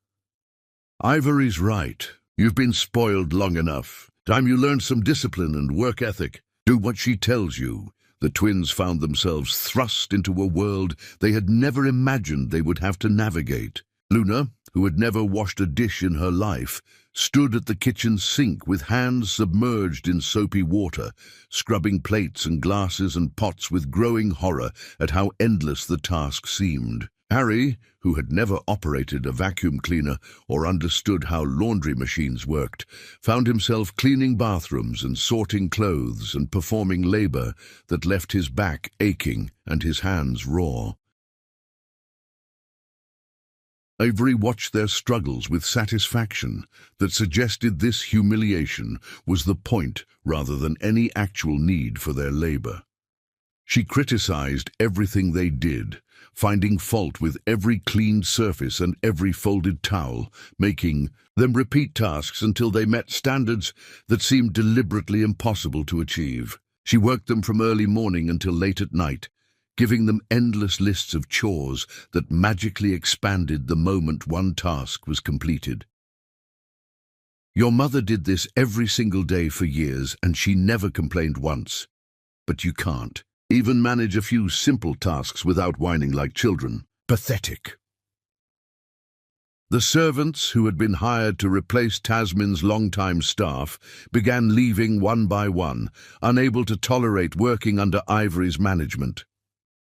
"Ivory's right. You've been spoiled long enough. Time you learned some discipline and work ethic. Do what she tells you." The twins found themselves thrust into a world they had never imagined they would have to navigate. Luna, who had never washed a dish in her life, stood at the kitchen sink with hands submerged in soapy water, scrubbing plates and glasses and pots with growing horror at how endless the task seemed. Harry, who had never operated a vacuum cleaner or understood how laundry machines worked, found himself cleaning bathrooms and sorting clothes and performing labor that left his back aching and his hands raw. Ivory watched their struggles with satisfaction that suggested this humiliation was the point rather than any actual need for their labor. She criticized everything they did, finding fault with every cleaned surface and every folded towel, making them repeat tasks until they met standards that seemed deliberately impossible to achieve. She worked them from early morning until late at night, giving them endless lists of chores that magically expanded the moment one task was completed. "Your mother did this every single day for years, and she never complained once. But you can't even manage a few simple tasks without whining like children. Pathetic." The servants, who had been hired to replace Tasmin's longtime staff, began leaving one by one, unable to tolerate working under Ivory's management.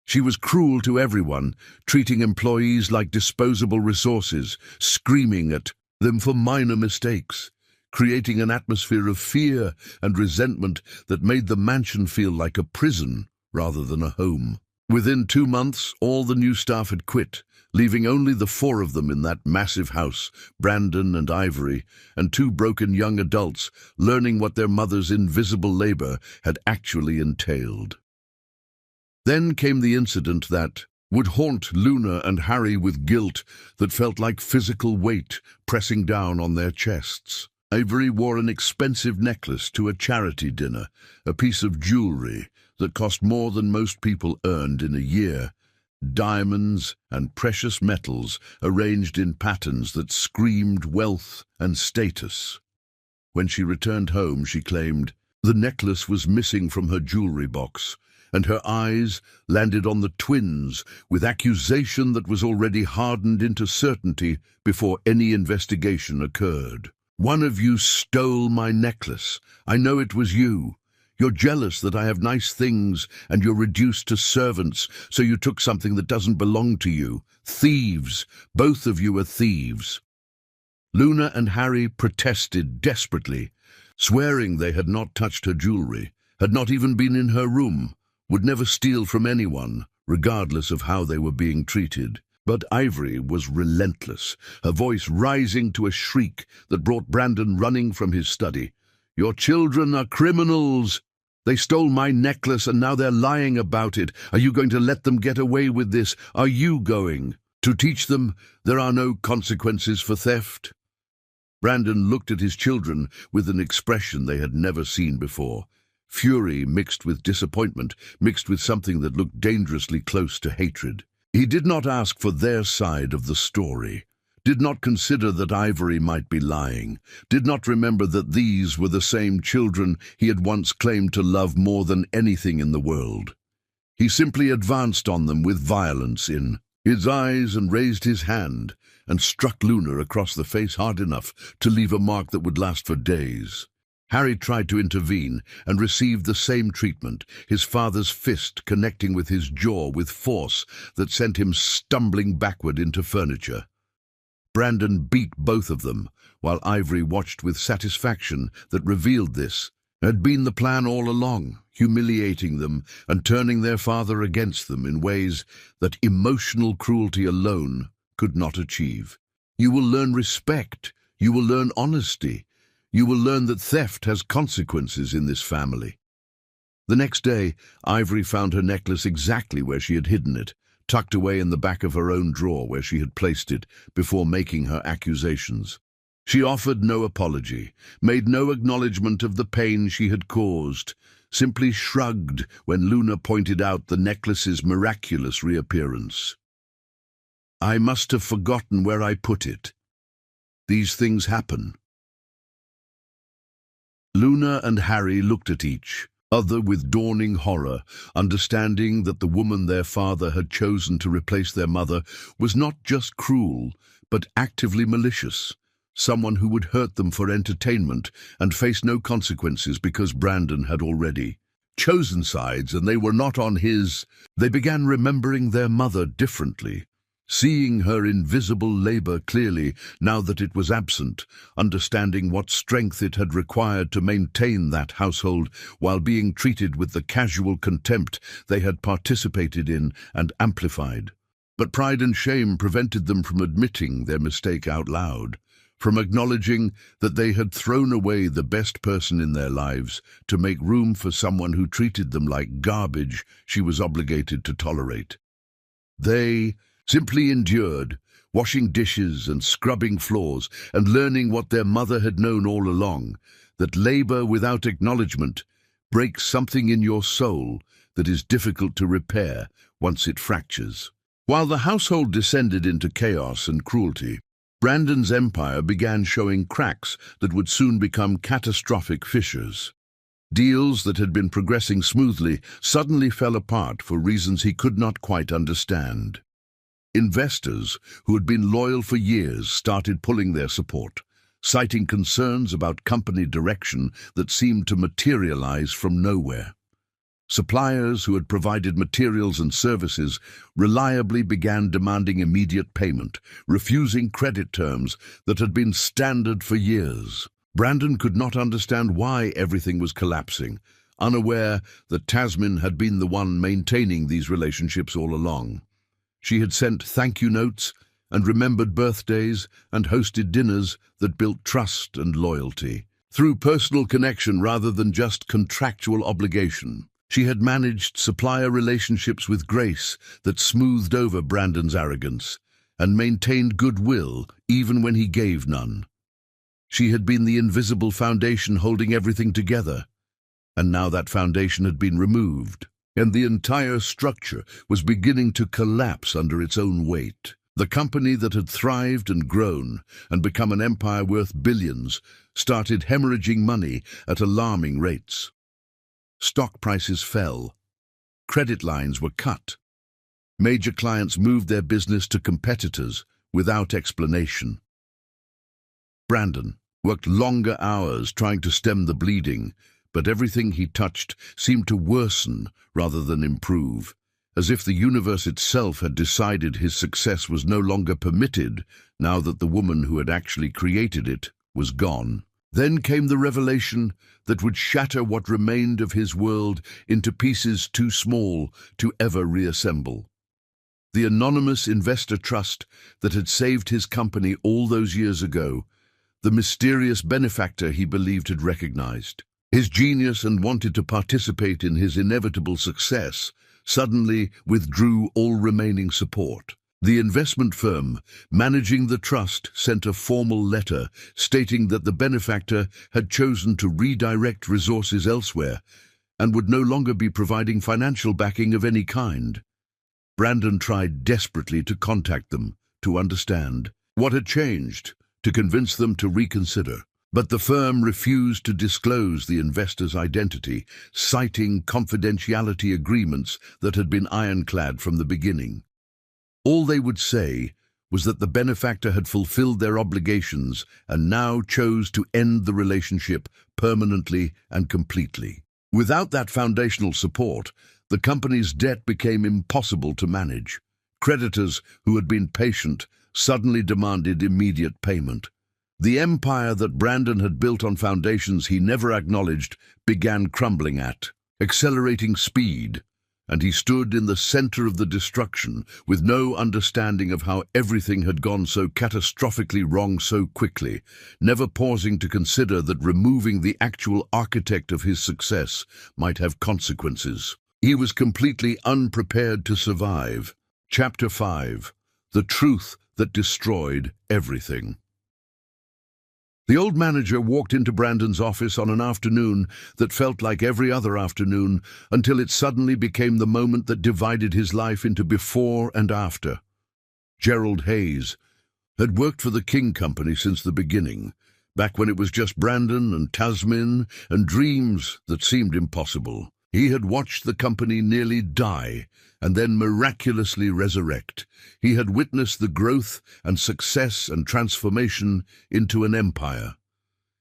She was cruel to everyone, treating employees like disposable resources, screaming at them for minor mistakes, creating an atmosphere of fear and resentment that made the mansion feel like a prison rather than a home. Within 2 months, all the new staff had quit, leaving only the 4 of them in that massive house, Brandon and Ivory, and 2 broken young adults learning what their mother's invisible labor had actually entailed. Then came the incident that would haunt Luna and Harry with guilt that felt like physical weight pressing down on their chests. Ivory wore an expensive necklace to a charity dinner, a piece of jewelry that cost more than most people earned in a year, diamonds and precious metals arranged in patterns that screamed wealth and status. When she returned home, she claimed the necklace was missing from her jewelry box, and her eyes landed on the twins with accusation that was already hardened into certainty before any investigation occurred. "One of you stole my necklace. I know it was you. You're jealous that I have nice things and you're reduced to servants, so you took something that doesn't belong to you. Thieves. Both of you are thieves." Luna and Harry protested desperately, swearing they had not touched her jewelry, had not even been in her room, would never steal from anyone, regardless of how they were being treated. But Ivory was relentless, her voice rising to a shriek that brought Brandon running from his study. "Your children are criminals! They stole my necklace and now they're lying about it. Are you going to let them get away with this? Are you going to teach them there are no consequences for theft?" Brandon looked at his children with an expression they had never seen before. Fury mixed with disappointment, mixed with something that looked dangerously close to hatred. He did not ask for their side of the story, did not consider that Ivory might be lying, did not remember that these were the same children he had once claimed to love more than anything in the world. He simply advanced on them with violence in his eyes and raised his hand and struck Luna across the face hard enough to leave a mark that would last for days. Harry tried to intervene and received the same treatment, his father's fist connecting with his jaw with force that sent him stumbling backward into furniture. Brandon beat both of them, while Ivory watched with satisfaction that revealed this had been the plan all along, humiliating them and turning their father against them in ways that emotional cruelty alone could not achieve. You will learn respect, you will learn honesty, you will learn that theft has consequences in this family. The next day, Ivory found her necklace exactly where she had hidden it, tucked away in the back of her own drawer where she had placed it before making her accusations. She offered no apology, made no acknowledgement of the pain she had caused, simply shrugged when Luna pointed out the necklace's miraculous reappearance. "I must have forgotten where I put it. These things happen." Luna and Harry looked at each other with dawning horror, understanding that the woman their father had chosen to replace their mother was not just cruel, but actively malicious, someone who would hurt them for entertainment and face no consequences because Brandon had already chosen sides and they were not on his. They began remembering their mother differently, seeing her invisible labor clearly now that it was absent, understanding what strength it had required to maintain that household while being treated with the casual contempt they had participated in and amplified. But pride and shame prevented them from admitting their mistake out loud, from acknowledging that they had thrown away the best person in their lives to make room for someone who treated them like garbage she was obligated to tolerate. They simply endured, washing dishes and scrubbing floors and learning what their mother had known all along, that labor without acknowledgement breaks something in your soul that is difficult to repair once it fractures. While the household descended into chaos and cruelty, Brandon's empire began showing cracks that would soon become catastrophic fissures. Deals that had been progressing smoothly suddenly fell apart for reasons he could not quite understand. Investors who had been loyal for years started pulling their support, citing concerns about company direction that seemed to materialize from nowhere. Suppliers who had provided materials and services reliably began demanding immediate payment, refusing credit terms that had been standard for years. Brandon could not understand why everything was collapsing, unaware that Tasmin had been the one maintaining these relationships all along. She had sent thank-you notes and remembered birthdays and hosted dinners that built trust and loyalty. Through personal connection rather than just contractual obligation, she had managed supplier relationships with grace that smoothed over Brandon's arrogance and maintained goodwill even when he gave none. She had been the invisible foundation holding everything together, and now that foundation had been removed, and the entire structure was beginning to collapse under its own weight. The company that had thrived and grown and become an empire worth billions started hemorrhaging money at alarming rates. Stock prices fell. Credit lines were cut. Major clients moved their business to competitors without explanation. Brandon worked longer hours trying to stem the bleeding, but everything he touched seemed to worsen rather than improve, as if the universe itself had decided his success was no longer permitted now that the woman who had actually created it was gone. Then came the revelation that would shatter what remained of his world into pieces too small to ever reassemble. The anonymous investor trust that had saved his company all those years ago, the mysterious benefactor he believed had recognized his genius and wanted to participate in his inevitable success, suddenly withdrew all remaining support. The investment firm managing the trust sent a formal letter stating that the benefactor had chosen to redirect resources elsewhere and would no longer be providing financial backing of any kind. Brandon tried desperately to contact them, to understand what had changed, to convince them to reconsider. But the firm refused to disclose the investor's identity, citing confidentiality agreements that had been ironclad from the beginning. All they would say was that the benefactor had fulfilled their obligations and now chose to end the relationship permanently and completely. Without that foundational support, the company's debt became impossible to manage. Creditors who had been patient suddenly demanded immediate payment. The empire that Brandon had built on foundations he never acknowledged began crumbling at accelerating speed, and he stood in the center of the destruction with no understanding of how everything had gone so catastrophically wrong so quickly, never pausing to consider that removing the actual architect of his success might have consequences. He was completely unprepared to survive. Chapter 5. The Truth That Destroyed Everything. The old manager walked into Brandon's office on an afternoon that felt like every other afternoon until it suddenly became the moment that divided his life into before and after. Gerald Hayes had worked for the King Company since the beginning, back when it was just Brandon and Tasmin and dreams that seemed impossible. He had watched the company nearly die and then miraculously resurrect. He had witnessed the growth and success and transformation into an empire.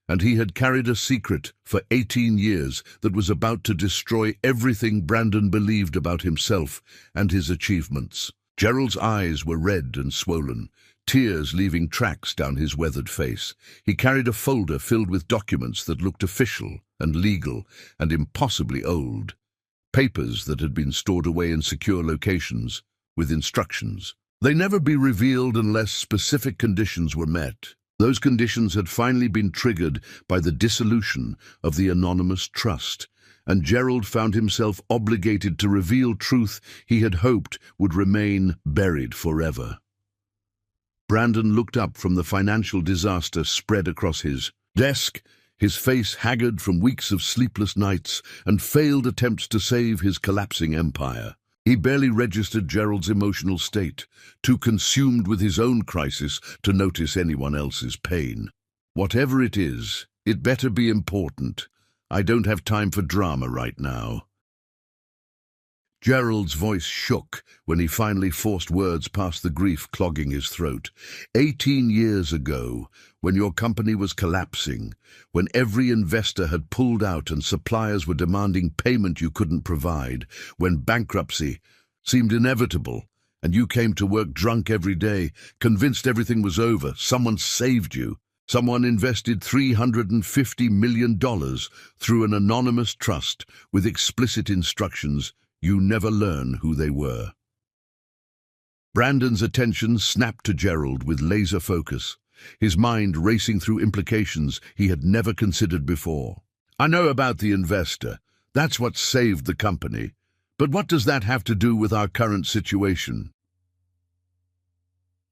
And he had carried a secret for 18 years that was about to destroy everything Brandon believed about himself and his achievements. Gerald's eyes were red and swollen, tears leaving tracks down his weathered face. He carried a folder filled with documents that looked official and legal and impossibly old. Papers that had been stored away in secure locations, with instructions. They never be revealed unless specific conditions were met. Those conditions had finally been triggered by the dissolution of the anonymous trust, and Gerald found himself obligated to reveal truth he had hoped would remain buried forever. Brandon looked up from the financial disaster spread across his desk, his face haggard from weeks of sleepless nights and failed attempts to save his collapsing empire. He barely registered Gerald's emotional state, too consumed with his own crisis to notice anyone else's pain. Whatever it is, it better be important. I don't have time for drama right now. Gerald's voice shook when he finally forced words past the grief clogging his throat. 18 years ago, when your company was collapsing, when every investor had pulled out and suppliers were demanding payment you couldn't provide, when bankruptcy seemed inevitable, and you came to work drunk every day, convinced everything was over, someone saved you. Someone invested $350 million through an anonymous trust with explicit instructions you never learn who they were. Brandon's attention snapped to Gerald with laser focus, his mind racing through implications he had never considered before. I know about the investor. That's what saved the company. But what does that have to do with our current situation?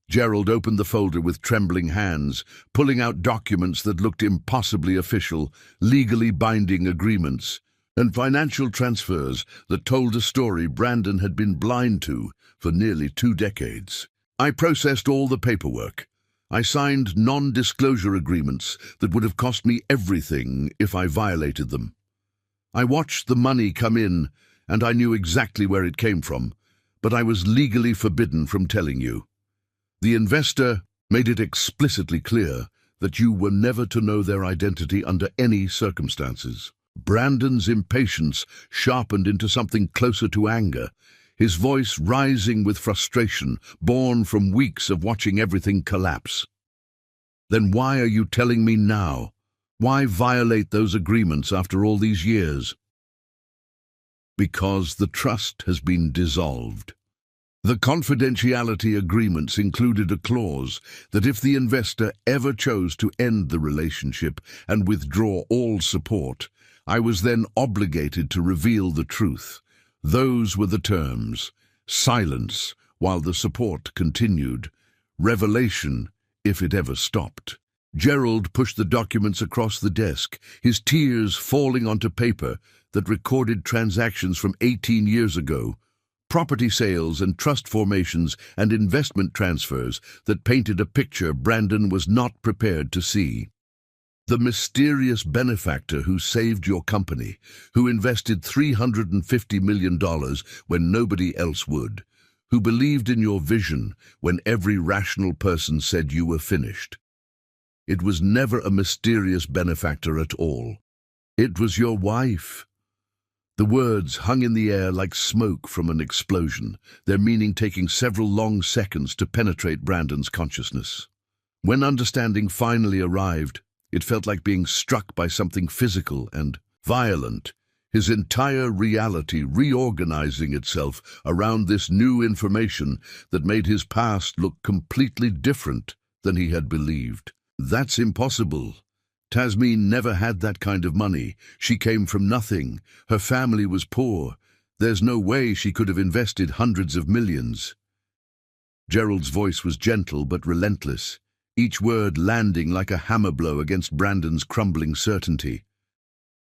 Gerald opened the folder with trembling hands, pulling out documents that looked impossibly official, legally binding agreements, and financial transfers that told a story Brandon had been blind to for nearly 2 decades. I processed all the paperwork. I signed non-disclosure agreements that would have cost me everything if I violated them. I watched the money come in, and I knew exactly where it came from, but I was legally forbidden from telling you. The investor made it explicitly clear that you were never to know their identity under any circumstances. Brandon's impatience sharpened into something closer to anger, his voice rising with frustration born from weeks of watching everything collapse. Then why are you telling me now? Why violate those agreements after all these years? Because the trust has been dissolved. The confidentiality agreements included a clause that if the investor ever chose to end the relationship and withdraw all support, I was then obligated to reveal the truth. Those were the terms: silence while the support continued, revelation if it ever stopped. Gerald pushed the documents across the desk, his tears falling onto paper that recorded transactions from 18 years ago, property sales and trust formations and investment transfers that painted a picture Brandon was not prepared to see. The mysterious benefactor who saved your company, who invested $350 million when nobody else would, who believed in your vision when every rational person said you were finished. It was never a mysterious benefactor at all. It was your wife. The words hung in the air like smoke from an explosion, their meaning taking several long seconds to penetrate Brandon's consciousness. When understanding finally arrived, it felt like being struck by something physical and violent, his entire reality reorganizing itself around this new information that made his past look completely different than he had believed. That's impossible. Tasmin never had that kind of money. She came from nothing. Her family was poor. There's no way she could have invested hundreds of millions. Gerald's voice was gentle but relentless, each word landing like a hammer blow against Brandon's crumbling certainty.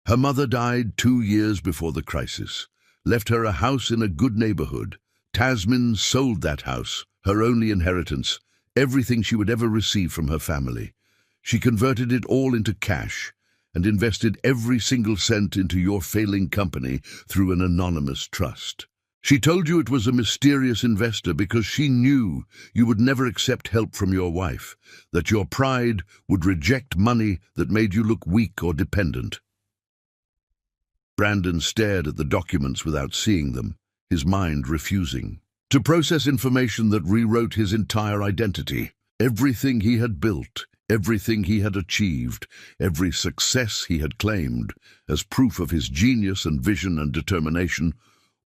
Her mother died 2 years before the crisis, left her a house in a good neighborhood. Tasmin sold that house, her only inheritance, everything she would ever receive from her family. She converted it all into cash and invested every single cent into your failing company through an anonymous trust. She told you it was a mysterious investor because she knew you would never accept help from your wife, that your pride would reject money that made you look weak or dependent. Brandon stared at the documents without seeing them, his mind refusing to process information that rewrote his entire identity. Everything he had built, everything he had achieved, every success he had claimed as proof of his genius and vision and determination,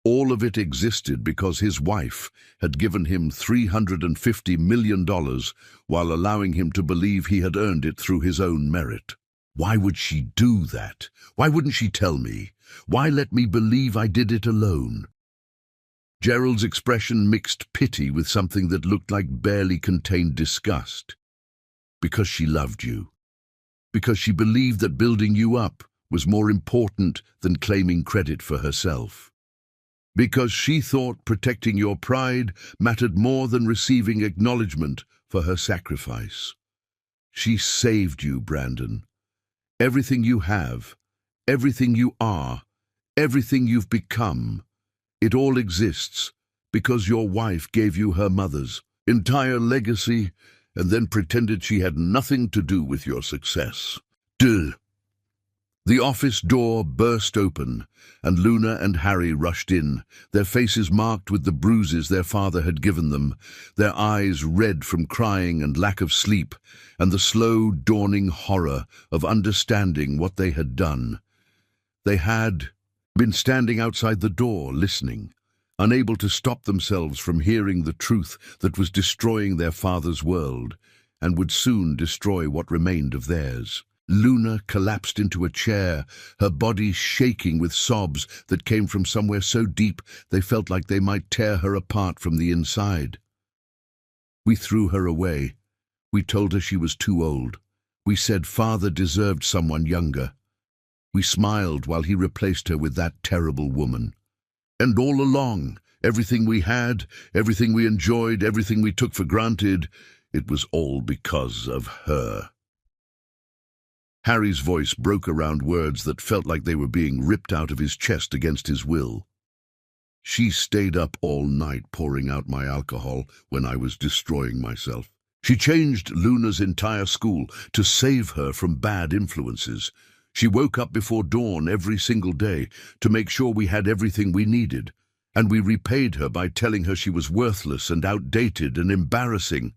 all of it existed because his wife had given him $350 million while allowing him to believe he had earned it through his own merit. Why would she do that? Why wouldn't she tell me? Why let me believe I did it alone? Gerald's expression mixed pity with something that looked like barely contained disgust. Because she loved you. Because she believed that building you up was more important than claiming credit for herself. Because she thought protecting your pride mattered more than receiving acknowledgement for her sacrifice. She saved you, Brandon. Everything you have, everything you are, everything you've become, it all exists because your wife gave you her mother's entire legacy and then pretended she had nothing to do with your success. Duh. The office door burst open, and Luna and Harry rushed in, their faces marked with the bruises their father had given them, their eyes red from crying and lack of sleep, and the slow dawning horror of understanding what they had done. They had been standing outside the door, listening, unable to stop themselves from hearing the truth that was destroying their father's world, and would soon destroy what remained of theirs. Luna collapsed into a chair, her body shaking with sobs that came from somewhere so deep they felt like they might tear her apart from the inside. We threw her away. We told her she was too old. We said father deserved someone younger. We smiled while he replaced her with that terrible woman. And all along, everything we had, everything we enjoyed, everything we took for granted, it was all because of her. Harry's voice broke around words that felt like they were being ripped out of his chest against his will. She stayed up all night pouring out my alcohol when I was destroying myself. She changed Luna's entire school to save her from bad influences. She woke up before dawn every single day to make sure we had everything we needed, and we repaid her by telling her she was worthless and outdated and embarrassing.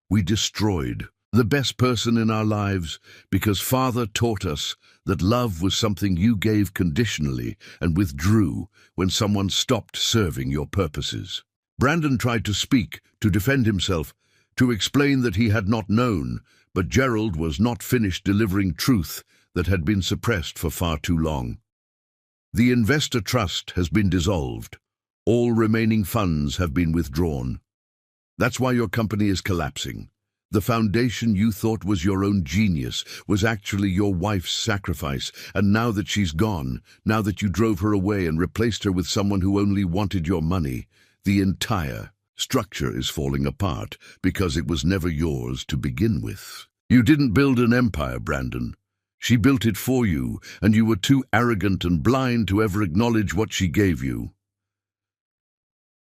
We destroyed the best person in our lives, because Father taught us that love was something you gave conditionally and withdrew when someone stopped serving your purposes. Brandon tried to speak, to defend himself, to explain that he had not known, but Gerald was not finished delivering truth that had been suppressed for far too long. The investor trust has been dissolved. All remaining funds have been withdrawn. That's why your company is collapsing. The foundation you thought was your own genius was actually your wife's sacrifice, and now that she's gone, now that you drove her away and replaced her with someone who only wanted your money, the entire structure is falling apart because it was never yours to begin with. You didn't build an empire, Brandon. She built it for you, and you were too arrogant and blind to ever acknowledge what she gave you.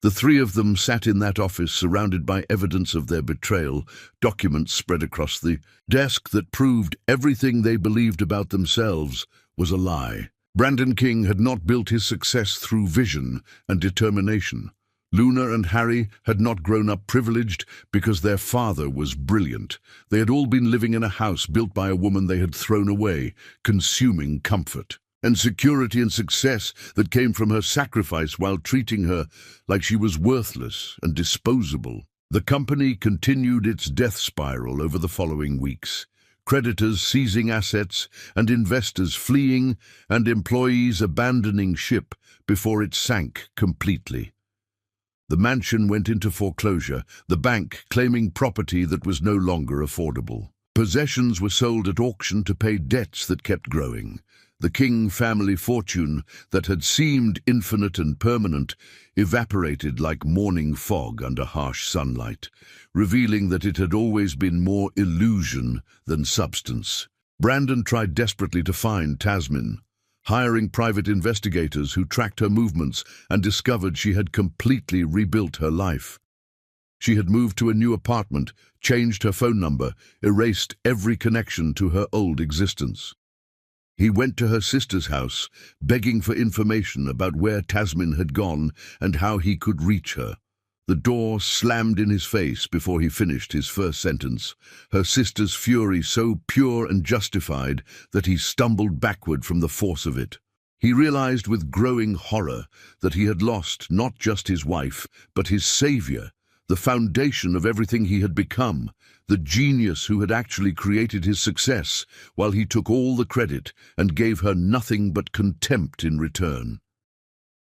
The three of them sat in that office surrounded by evidence of their betrayal, documents spread across the desk that proved everything they believed about themselves was a lie. Brandon King had not built his success through vision and determination. Luna and Harry had not grown up privileged because their father was brilliant. They had all been living in a house built by a woman they had thrown away, consuming comfort and security and success that came from her sacrifice while treating her like she was worthless and disposable. The company continued its death spiral over the following weeks. Creditors seizing assets and investors fleeing and employees abandoning ship before it sank completely. The mansion went into foreclosure, the bank claiming property that was no longer affordable. Possessions were sold at auction to pay debts that kept growing. The King family fortune that had seemed infinite and permanent evaporated like morning fog under harsh sunlight, revealing that it had always been more illusion than substance. Brandon tried desperately to find Tasmin, hiring private investigators who tracked her movements and discovered she had completely rebuilt her life. She had moved to a new apartment, changed her phone number, erased every connection to her old existence. He went to her sister's house, begging for information about where Tasmin had gone and how he could reach her. The door slammed in his face before he finished his first sentence, her sister's fury so pure and justified that he stumbled backward from the force of it. He realized with growing horror that he had lost not just his wife, but his savior, the foundation of everything he had become, the genius who had actually created his success, while he took all the credit and gave her nothing but contempt in return.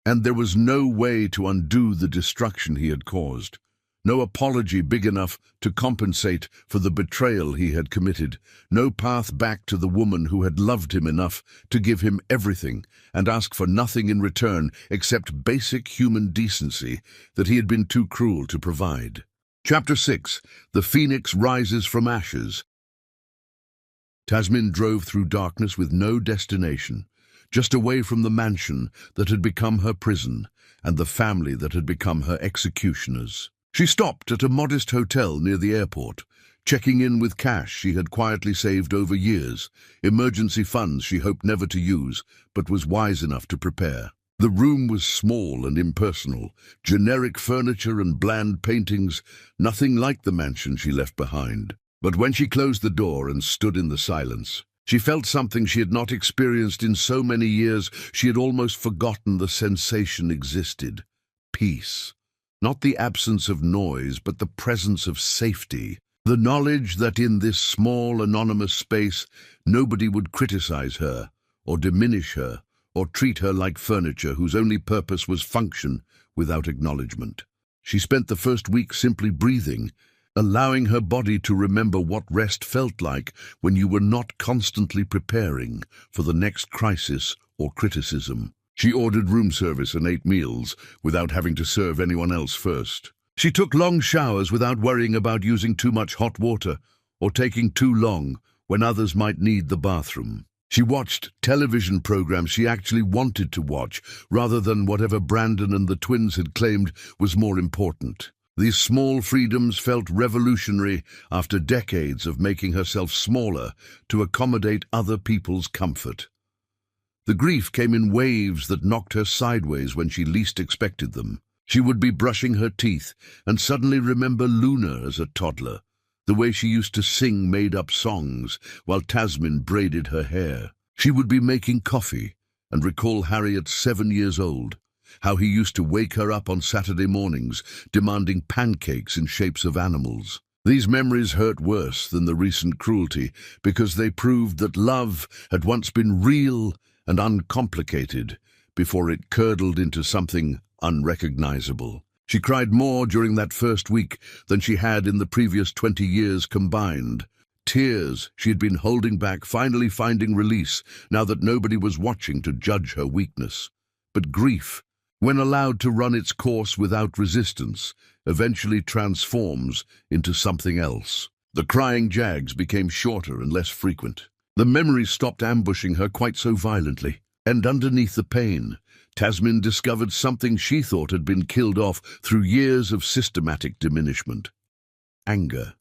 And there was no way to undo the destruction he had caused, no apology big enough to compensate for the betrayal he had committed, no path back to the woman who had loved him enough to give him everything and ask for nothing in return except basic human decency that he had been too cruel to provide. Chapter 6. The Phoenix Rises from Ashes. Tasmin drove through darkness with no destination, just away from the mansion that had become her prison and the family that had become her executioners. She stopped at a modest hotel near the airport, checking in with cash she had quietly saved over years, emergency funds she hoped never to use, but was wise enough to prepare. The room was small and impersonal, generic furniture and bland paintings, nothing like the mansion she left behind. But when she closed the door and stood in the silence, she felt something she had not experienced in so many years. She had almost forgotten the sensation existed. Peace. Not the absence of noise, but the presence of safety. The knowledge that in this small, anonymous space, nobody would criticize her, or diminish her, or treat her like furniture whose only purpose was function without acknowledgement. She spent the first week simply breathing, allowing her body to remember what rest felt like when you were not constantly preparing for the next crisis or criticism. She ordered room service and ate meals without having to serve anyone else first. She took long showers without worrying about using too much hot water or taking too long when others might need the bathroom. She watched television programs she actually wanted to watch, rather than whatever Brandon and the twins had claimed was more important. These small freedoms felt revolutionary after decades of making herself smaller to accommodate other people's comfort. The grief came in waves that knocked her sideways when she least expected them. She would be brushing her teeth and suddenly remember Luna as a toddler, the way she used to sing made-up songs while Tasmin braided her hair. She would be making coffee and recall Harry at 7 years old, how he used to wake her up on Saturday mornings, demanding pancakes in shapes of animals. These memories hurt worse than the recent cruelty because they proved that love had once been real and uncomplicated before it curdled into something unrecognizable. She cried more during that first week than she had in the previous 20 years combined. Tears she had been holding back finally finding release now that nobody was watching to judge her weakness. But grief, when allowed to run its course without resistance, eventually transforms into something else. The crying jags became shorter and less frequent. The memories stopped ambushing her quite so violently. And underneath the pain, Tasmin discovered something she thought had been killed off through years of systematic diminishment. Anger.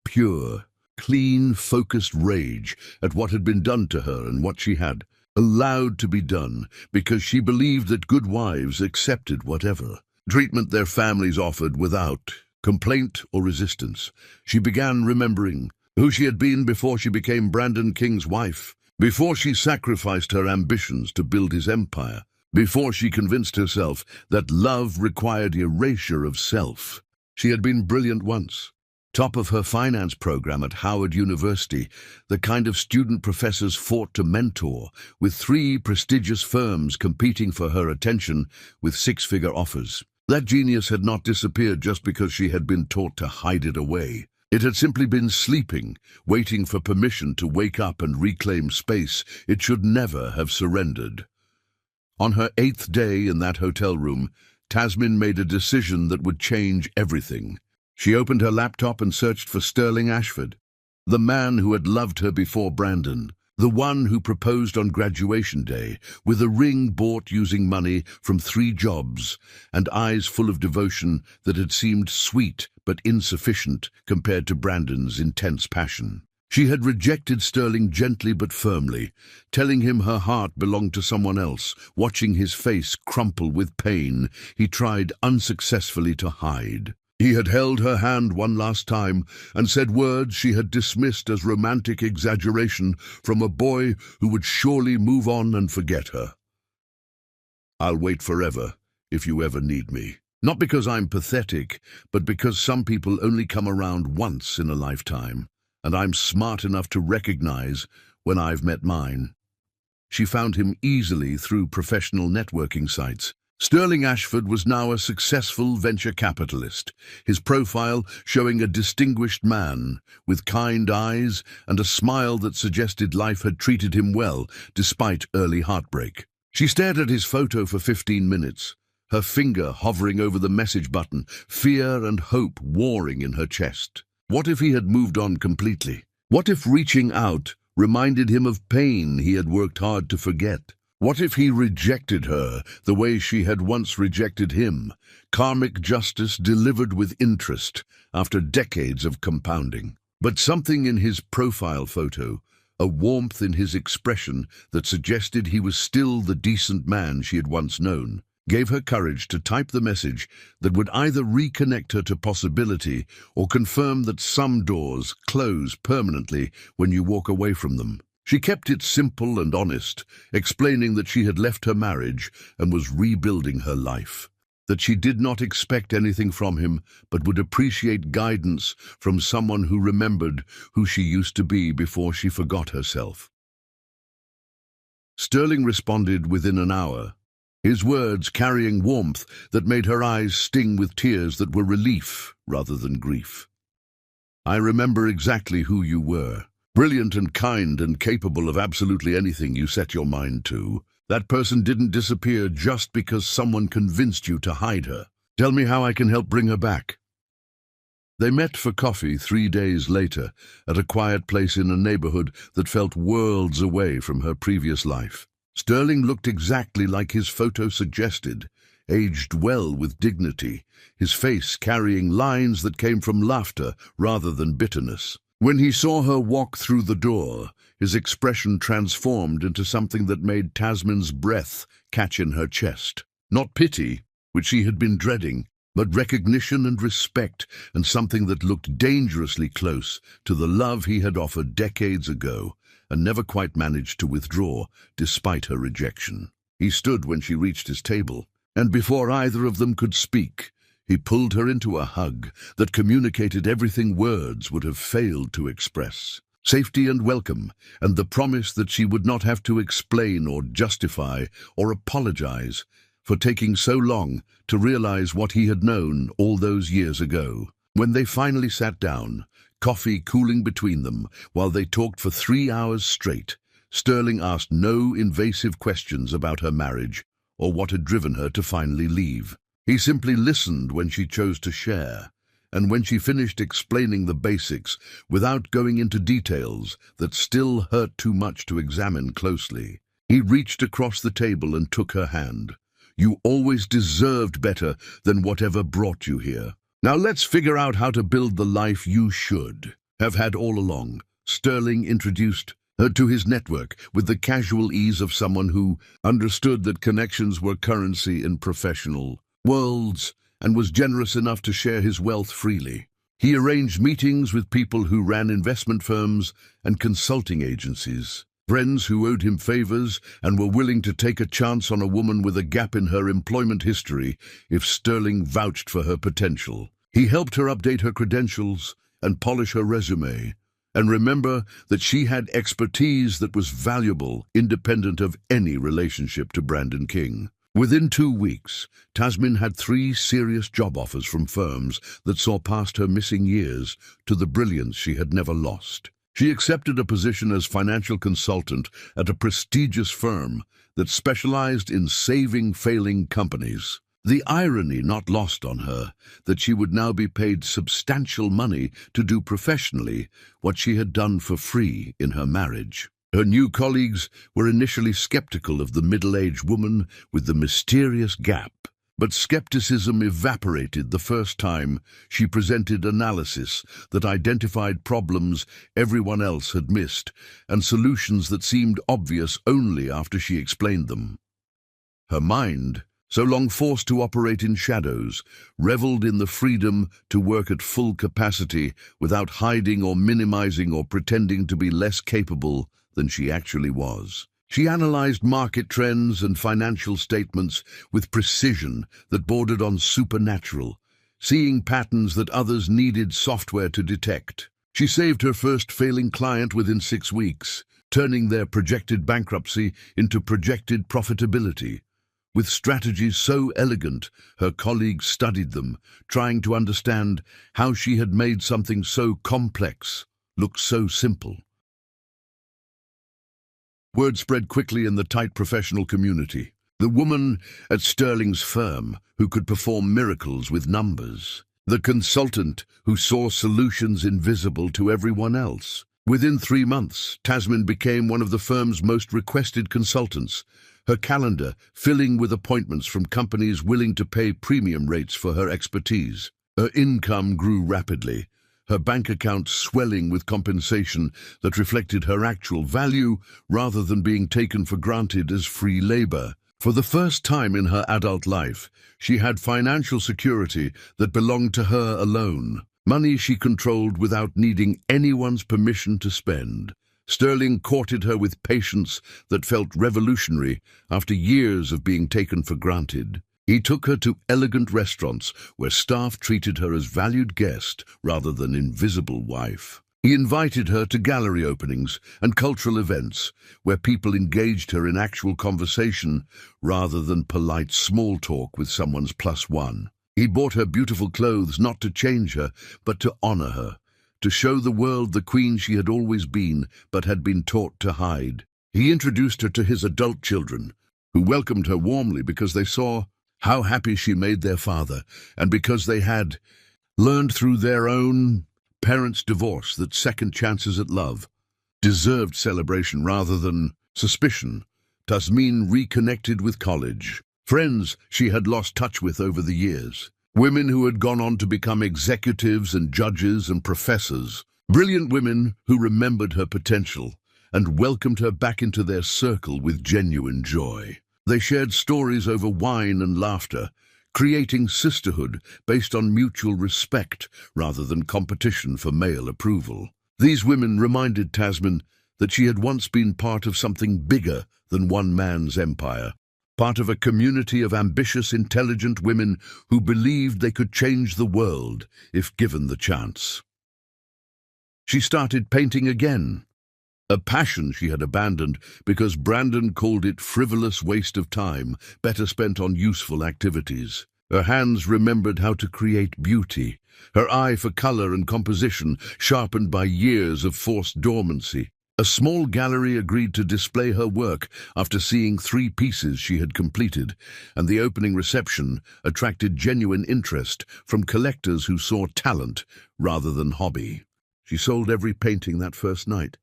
Pure, clean, focused rage at what had been done to her and what she had allowed to be done because she believed that good wives accepted whatever treatment their families offered without complaint or resistance. She began remembering who she had been before she became Brandon King's wife, before she sacrificed her ambitions to build his empire, before she convinced herself that love required erasure of self. She had been brilliant once, top of her finance program at Howard University, the kind of student professors fought to mentor, with 3 prestigious firms competing for her attention with 6-figure offers. That genius had not disappeared just because she had been taught to hide it away. It had simply been sleeping, waiting for permission to wake up and reclaim space it should never have surrendered. On her 8th day in that hotel room, Tasmin made a decision that would change everything. She opened her laptop and searched for Sterling Ashford, the man who had loved her before Brandon, the one who proposed on graduation day with a ring bought using money from 3 jobs and eyes full of devotion that had seemed sweet but insufficient compared to Brandon's intense passion. She had rejected Sterling gently but firmly, telling him her heart belonged to someone else. Watching his face crumple with pain, he tried unsuccessfully to hide. He had held her hand one last time and said words she had dismissed as romantic exaggeration from a boy who would surely move on and forget her. "I'll wait forever if you ever need me. Not because I'm pathetic, but because some people only come around once in a lifetime, and I'm smart enough to recognize when I've met mine." She found him easily through professional networking sites. Sterling Ashford was now a successful venture capitalist, his profile showing a distinguished man with kind eyes and a smile that suggested life had treated him well despite early heartbreak. She stared at his photo for 15 minutes, her finger hovering over the message button, fear and hope warring in her chest. What if he had moved on completely? What if reaching out reminded him of pain he had worked hard to forget? What if he rejected her the way she had once rejected him, karmic justice delivered with interest after decades of compounding? But something in his profile photo, a warmth in his expression that suggested he was still the decent man she had once known, gave her courage to type the message that would either reconnect her to possibility or confirm that some doors close permanently when you walk away from them. She kept it simple and honest, explaining that she had left her marriage and was rebuilding her life, that she did not expect anything from him but would appreciate guidance from someone who remembered who she used to be before she forgot herself. Sterling responded within an hour, his words carrying warmth that made her eyes sting with tears that were relief rather than grief. "I remember exactly who you were. Brilliant and kind and capable of absolutely anything you set your mind to. That person didn't disappear just because someone convinced you to hide her. Tell me how I can help bring her back." They met for coffee 3 days later at a quiet place in a neighborhood that felt worlds away from her previous life. Sterling looked exactly like his photo suggested, aged well with dignity, his face carrying lines that came from laughter rather than bitterness. When he saw her walk through the door, his expression transformed into something that made Tasmin's breath catch in her chest. Not pity, which she had been dreading, but recognition and respect, and something that looked dangerously close to the love he had offered decades ago and never quite managed to withdraw despite her rejection. He stood when she reached his table, and before either of them could speak, he pulled her into a hug that communicated everything words would have failed to express. Safety and welcome, and the promise that she would not have to explain or justify or apologize for taking so long to realize what he had known all those years ago. When they finally sat down, coffee cooling between them while they talked for 3 hours straight, Sterling asked no invasive questions about her marriage or what had driven her to finally leave. He simply listened when she chose to share, and when she finished explaining the basics without going into details that still hurt too much to examine closely, he reached across the table and took her hand. "You always deserved better than whatever brought you here. Now let's figure out how to build the life you should have had all along." Sterling introduced her to his network with the casual ease of someone who understood that connections were currency in professional worlds and was generous enough to share his wealth freely. He arranged meetings with people who ran investment firms and consulting agencies, friends who owed him favors and were willing to take a chance on a woman with a gap in her employment history if Sterling vouched for her potential. He helped her update her credentials and polish her resume, and remember that she had expertise that was valuable, independent of any relationship to Brandon King. Within 2 weeks, Tasmin had 3 serious job offers from firms that saw past her missing years to the brilliance she had never lost. She accepted a position as financial consultant at a prestigious firm that specialized in saving failing companies. The irony not lost on her, that she would now be paid substantial money to do professionally what she had done for free in her marriage. Her new colleagues were initially skeptical of the middle-aged woman with the mysterious gap, but skepticism evaporated the first time she presented analysis that identified problems everyone else had missed and solutions that seemed obvious only after she explained them. Her mind, so long forced to operate in shadows, reveled in the freedom to work at full capacity without hiding or minimizing or pretending to be less capable than she actually was. She analyzed market trends and financial statements with precision that bordered on supernatural, seeing patterns that others needed software to detect. She saved her first failing client within 6 weeks, turning their projected bankruptcy into projected profitability. With strategies so elegant, her colleagues studied them, trying to understand how she had made something so complex look so simple. Word spread quickly in the tight professional community. The woman at Sterling's firm who could perform miracles with numbers. The consultant who saw solutions invisible to everyone else. Within 3 months, Tasmin became one of the firm's most requested consultants, her calendar filling with appointments from companies willing to pay premium rates for her expertise. Her income grew rapidly, her bank account swelling with compensation that reflected her actual value rather than being taken for granted as free labor. For the first time in her adult life, she had financial security that belonged to her alone, money she controlled without needing anyone's permission to spend. Sterling courted her with patience that felt revolutionary after years of being taken for granted. He took her to elegant restaurants where staff treated her as valued guest rather than invisible wife. He invited her to gallery openings and cultural events where people engaged her in actual conversation rather than polite small talk with someone's +1. He bought her beautiful clothes not to change her, but to honor her, to show the world the queen she had always been but had been taught to hide. He introduced her to his adult children, who welcomed her warmly because they saw how happy she made their father, and because they had learned through their own parents' divorce that second chances at love deserved celebration rather than suspicion. Tasmin reconnected with college, friends she had lost touch with over the years, women who had gone on to become executives and judges and professors, brilliant women who remembered her potential and welcomed her back into their circle with genuine joy. They shared stories over wine and laughter, creating sisterhood based on mutual respect rather than competition for male approval. These women reminded Tasman that she had once been part of something bigger than one man's empire, part of a community of ambitious, intelligent women who believed they could change the world if given the chance. She started painting again, a passion she had abandoned because Brandon called it frivolous waste of time, better spent on useful activities. Her hands remembered how to create beauty, her eye for color and composition sharpened by years of forced dormancy. A small gallery agreed to display her work after seeing 3 pieces she had completed, and the opening reception attracted genuine interest from collectors who saw talent rather than hobby. She sold every painting that first night.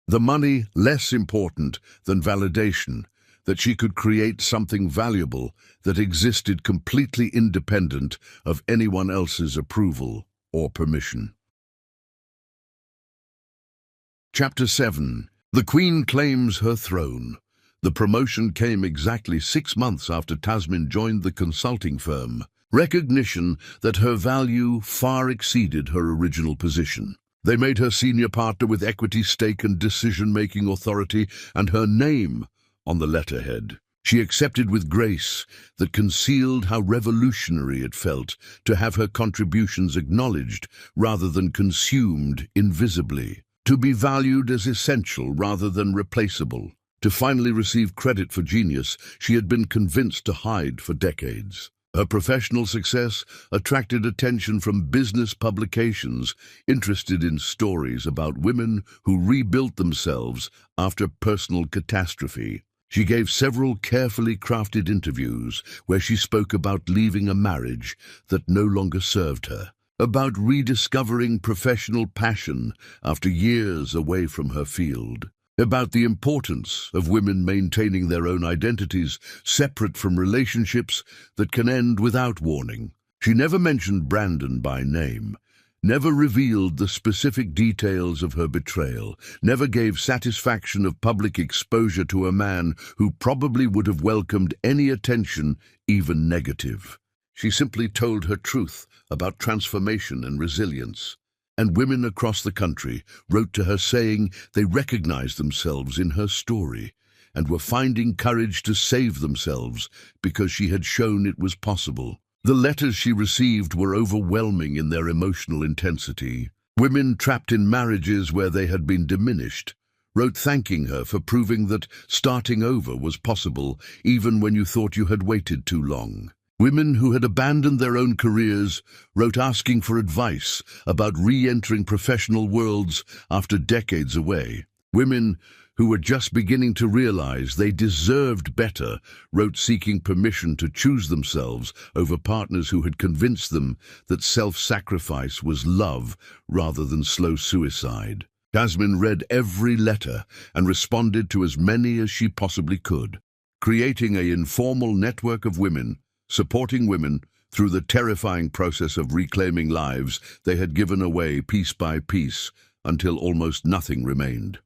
The money less important than validation, that she could create something valuable that existed completely independent of anyone else's approval or permission. Chapter 7. The Queen Claims Her Throne. The promotion came exactly 6 months after Tasman joined the consulting firm, recognition that her value far exceeded her original position. They made her senior partner with equity stake and decision-making authority and her name on the letterhead. She accepted with grace that concealed how revolutionary it felt to have her contributions acknowledged rather than consumed invisibly, to be valued as essential rather than replaceable, to finally receive credit for genius she had been convinced to hide for decades. Her professional success attracted attention from business publications interested in stories about women who rebuilt themselves after personal catastrophe. She gave several carefully crafted interviews where she spoke about leaving a marriage that no longer served her, about rediscovering professional passion after years away from her field, about the importance of women maintaining their own identities separate from relationships that can end without warning. She never mentioned Brandon by name, never revealed the specific details of her betrayal, never gave satisfaction of public exposure to a man who probably would have welcomed any attention, even negative. She simply told her truth about transformation and resilience. And women across the country wrote to her saying they recognized themselves in her story and were finding courage to save themselves because she had shown it was possible. The letters she received were overwhelming in their emotional intensity. Women trapped in marriages where they had been diminished wrote thanking her for proving that starting over was possible even when you thought you had waited too long. Women who had abandoned their own careers wrote asking for advice about re-entering professional worlds after decades away. Women who were just beginning to realize they deserved better wrote seeking permission to choose themselves over partners who had convinced them that self-sacrifice was love rather than slow suicide. Tasman read every letter and responded to as many as she possibly could, creating an informal network of women, supporting women through the terrifying process of reclaiming lives they had given away piece by piece until almost nothing remained.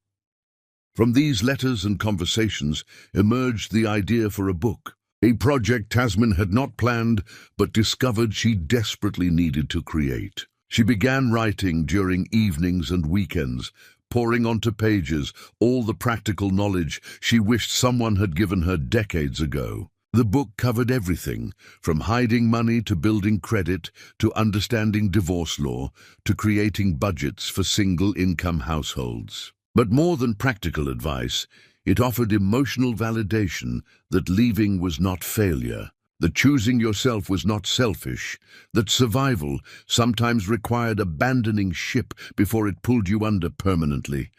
From these letters and conversations emerged the idea for a book, a project Tasman had not planned but discovered she desperately needed to create. She began writing during evenings and weekends, pouring onto pages all the practical knowledge she wished someone had given her decades ago. The book covered everything, from hiding money to building credit, to understanding divorce law, to creating budgets for single-income households. But more than practical advice, it offered emotional validation that leaving was not failure, that choosing yourself was not selfish, that survival sometimes required abandoning ship before it pulled you under permanently.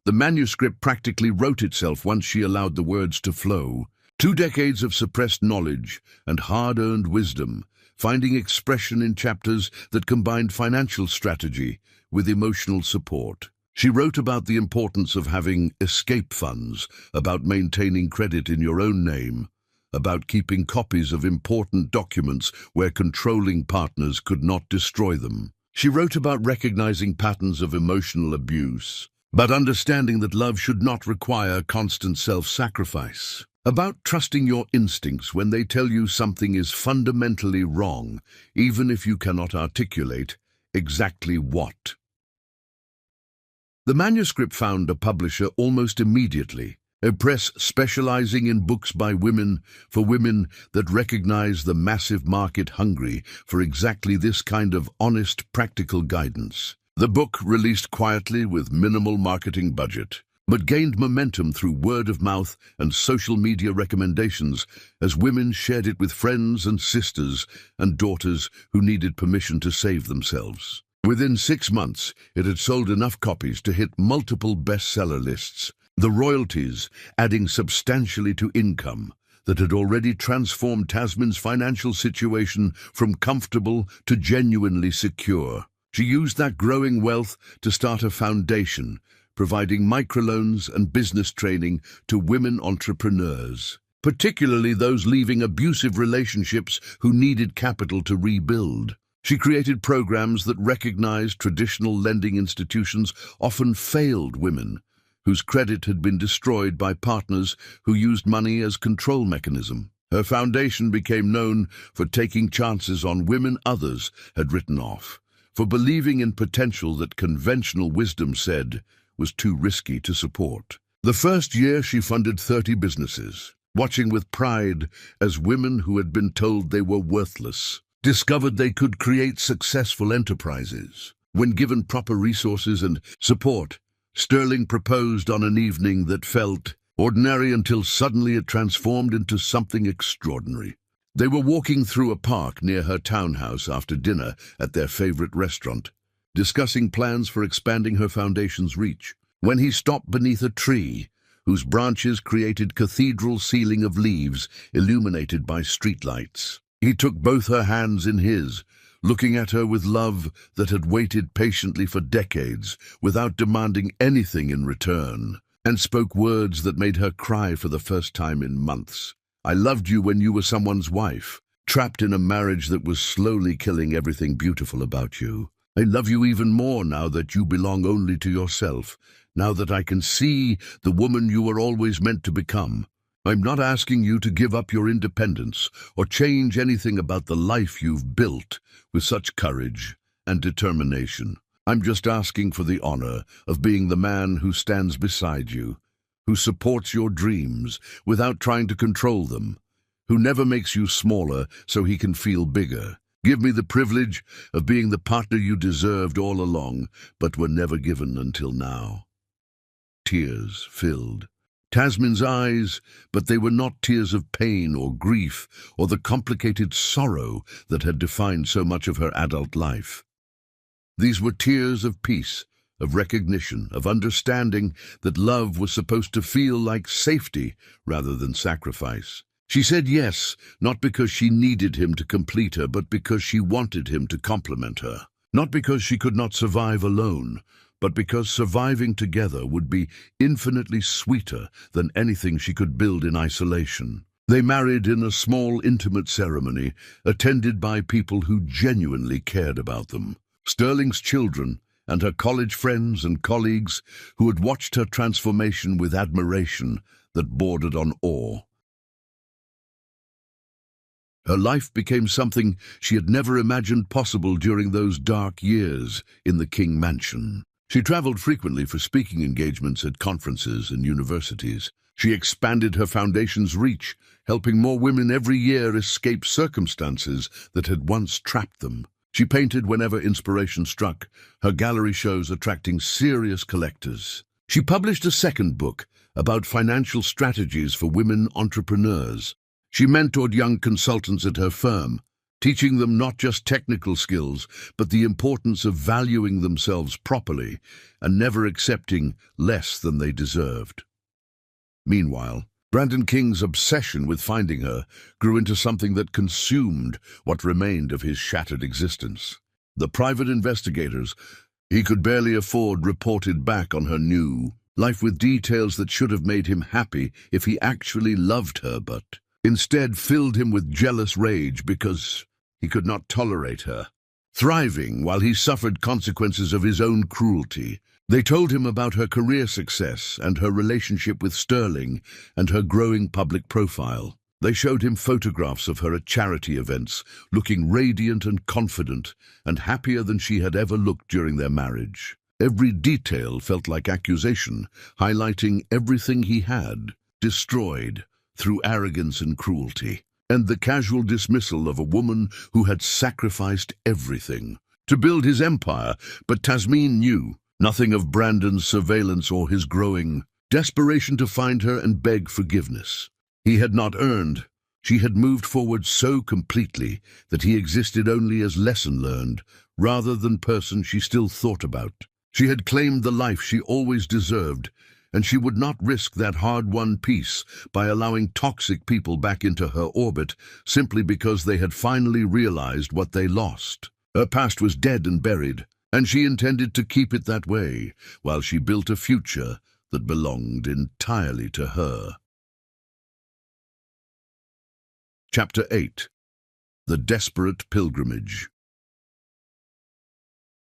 The manuscript practically wrote itself once she allowed the words to flow. 2 decades of suppressed knowledge and hard-earned wisdom, finding expression in chapters that combined financial strategy with emotional support. She wrote about the importance of having escape funds, about maintaining credit in your own name, about keeping copies of important documents where controlling partners could not destroy them. She wrote about recognizing patterns of emotional abuse, but understanding that love should not require constant self-sacrifice. About trusting your instincts when they tell you something is fundamentally wrong, even if you cannot articulate exactly what. The manuscript found a publisher almost immediately, a press specializing in books by women, for women that recognize the massive market hungry for exactly this kind of honest, practical guidance. The book, released quietly with minimal marketing budget, but gained momentum through word of mouth and social media recommendations as women shared it with friends and sisters and daughters who needed permission to save themselves. Within 6 months, it had sold enough copies to hit multiple bestseller lists, the royalties adding substantially to income that had already transformed Tasmin's financial situation from comfortable to genuinely secure. She used that growing wealth to start a foundation, providing microloans and business training to women entrepreneurs, particularly those leaving abusive relationships who needed capital to rebuild. She created programs that recognized traditional lending institutions often failed women, whose credit had been destroyed by partners who used money as control mechanism. Her foundation became known for taking chances on women others had written off, for believing in potential that conventional wisdom said was too risky to support. The first year she funded 30 businesses, watching with pride as women who had been told they were worthless discovered they could create successful enterprises. When given proper resources and support, Sterling proposed on an evening that felt ordinary until suddenly it transformed into something extraordinary. They were walking through a park near her townhouse after dinner at their favorite restaurant, discussing plans for expanding her foundation's reach, when he stopped beneath a tree whose branches created cathedral ceiling of leaves illuminated by streetlights. He took both her hands in his, looking at her with love that had waited patiently for decades without demanding anything in return, and spoke words that made her cry for the first time in months. "I loved you when you were someone's wife, trapped in a marriage that was slowly killing everything beautiful about you. I love you even more now that you belong only to yourself, now that I can see the woman you were always meant to become. I'm not asking you to give up your independence or change anything about the life you've built with such courage and determination. I'm just asking for the honor of being the man who stands beside you, who supports your dreams without trying to control them, who never makes you smaller so he can feel bigger. Give me the privilege of being the partner you deserved all along, but were never given until now." Tears filled Tasmin's eyes, but they were not tears of pain or grief or the complicated sorrow that had defined so much of her adult life. These were tears of peace, of recognition, of understanding that love was supposed to feel like safety rather than sacrifice. She said yes, not because she needed him to complete her, but because she wanted him to complement her. Not because she could not survive alone, but because surviving together would be infinitely sweeter than anything she could build in isolation. They married in a small, intimate ceremony, attended by people who genuinely cared about them. Sterling's children and her college friends and colleagues who had watched her transformation with admiration that bordered on awe. Her life became something she had never imagined possible during those dark years in the King Mansion. She traveled frequently for speaking engagements at conferences and universities. She expanded her foundation's reach, helping more women every year escape circumstances that had once trapped them. She painted whenever inspiration struck, her gallery shows attracting serious collectors. She published a second book about financial strategies for women entrepreneurs. She mentored young consultants at her firm, teaching them not just technical skills, but the importance of valuing themselves properly and never accepting less than they deserved. Meanwhile, Brandon King's obsession with finding her grew into something that consumed what remained of his shattered existence. The private investigators he could barely afford reported back on her new life with details that should have made him happy if he actually loved her, but instead filled him with jealous rage because he could not tolerate her thriving while he suffered consequences of his own cruelty. They told him about her career success and her relationship with Sterling and her growing public profile. They showed him photographs of her at charity events, looking radiant and confident and happier than she had ever looked during their marriage. Every detail felt like accusation, highlighting everything he had destroyed through arrogance and cruelty, and the casual dismissal of a woman who had sacrificed everything to build his empire. But Tasmin knew nothing of Brandon's surveillance or his growing desperation to find her and beg forgiveness. He had not earned. She had moved forward so completely that he existed only as lesson learned, rather than person she still thought about. She had claimed the life she always deserved, and she would not risk that hard-won peace by allowing toxic people back into her orbit simply because they had finally realized what they lost. Her past was dead and buried, and she intended to keep it that way while she built a future that belonged entirely to her. Chapter 8. The Desperate Pilgrimage.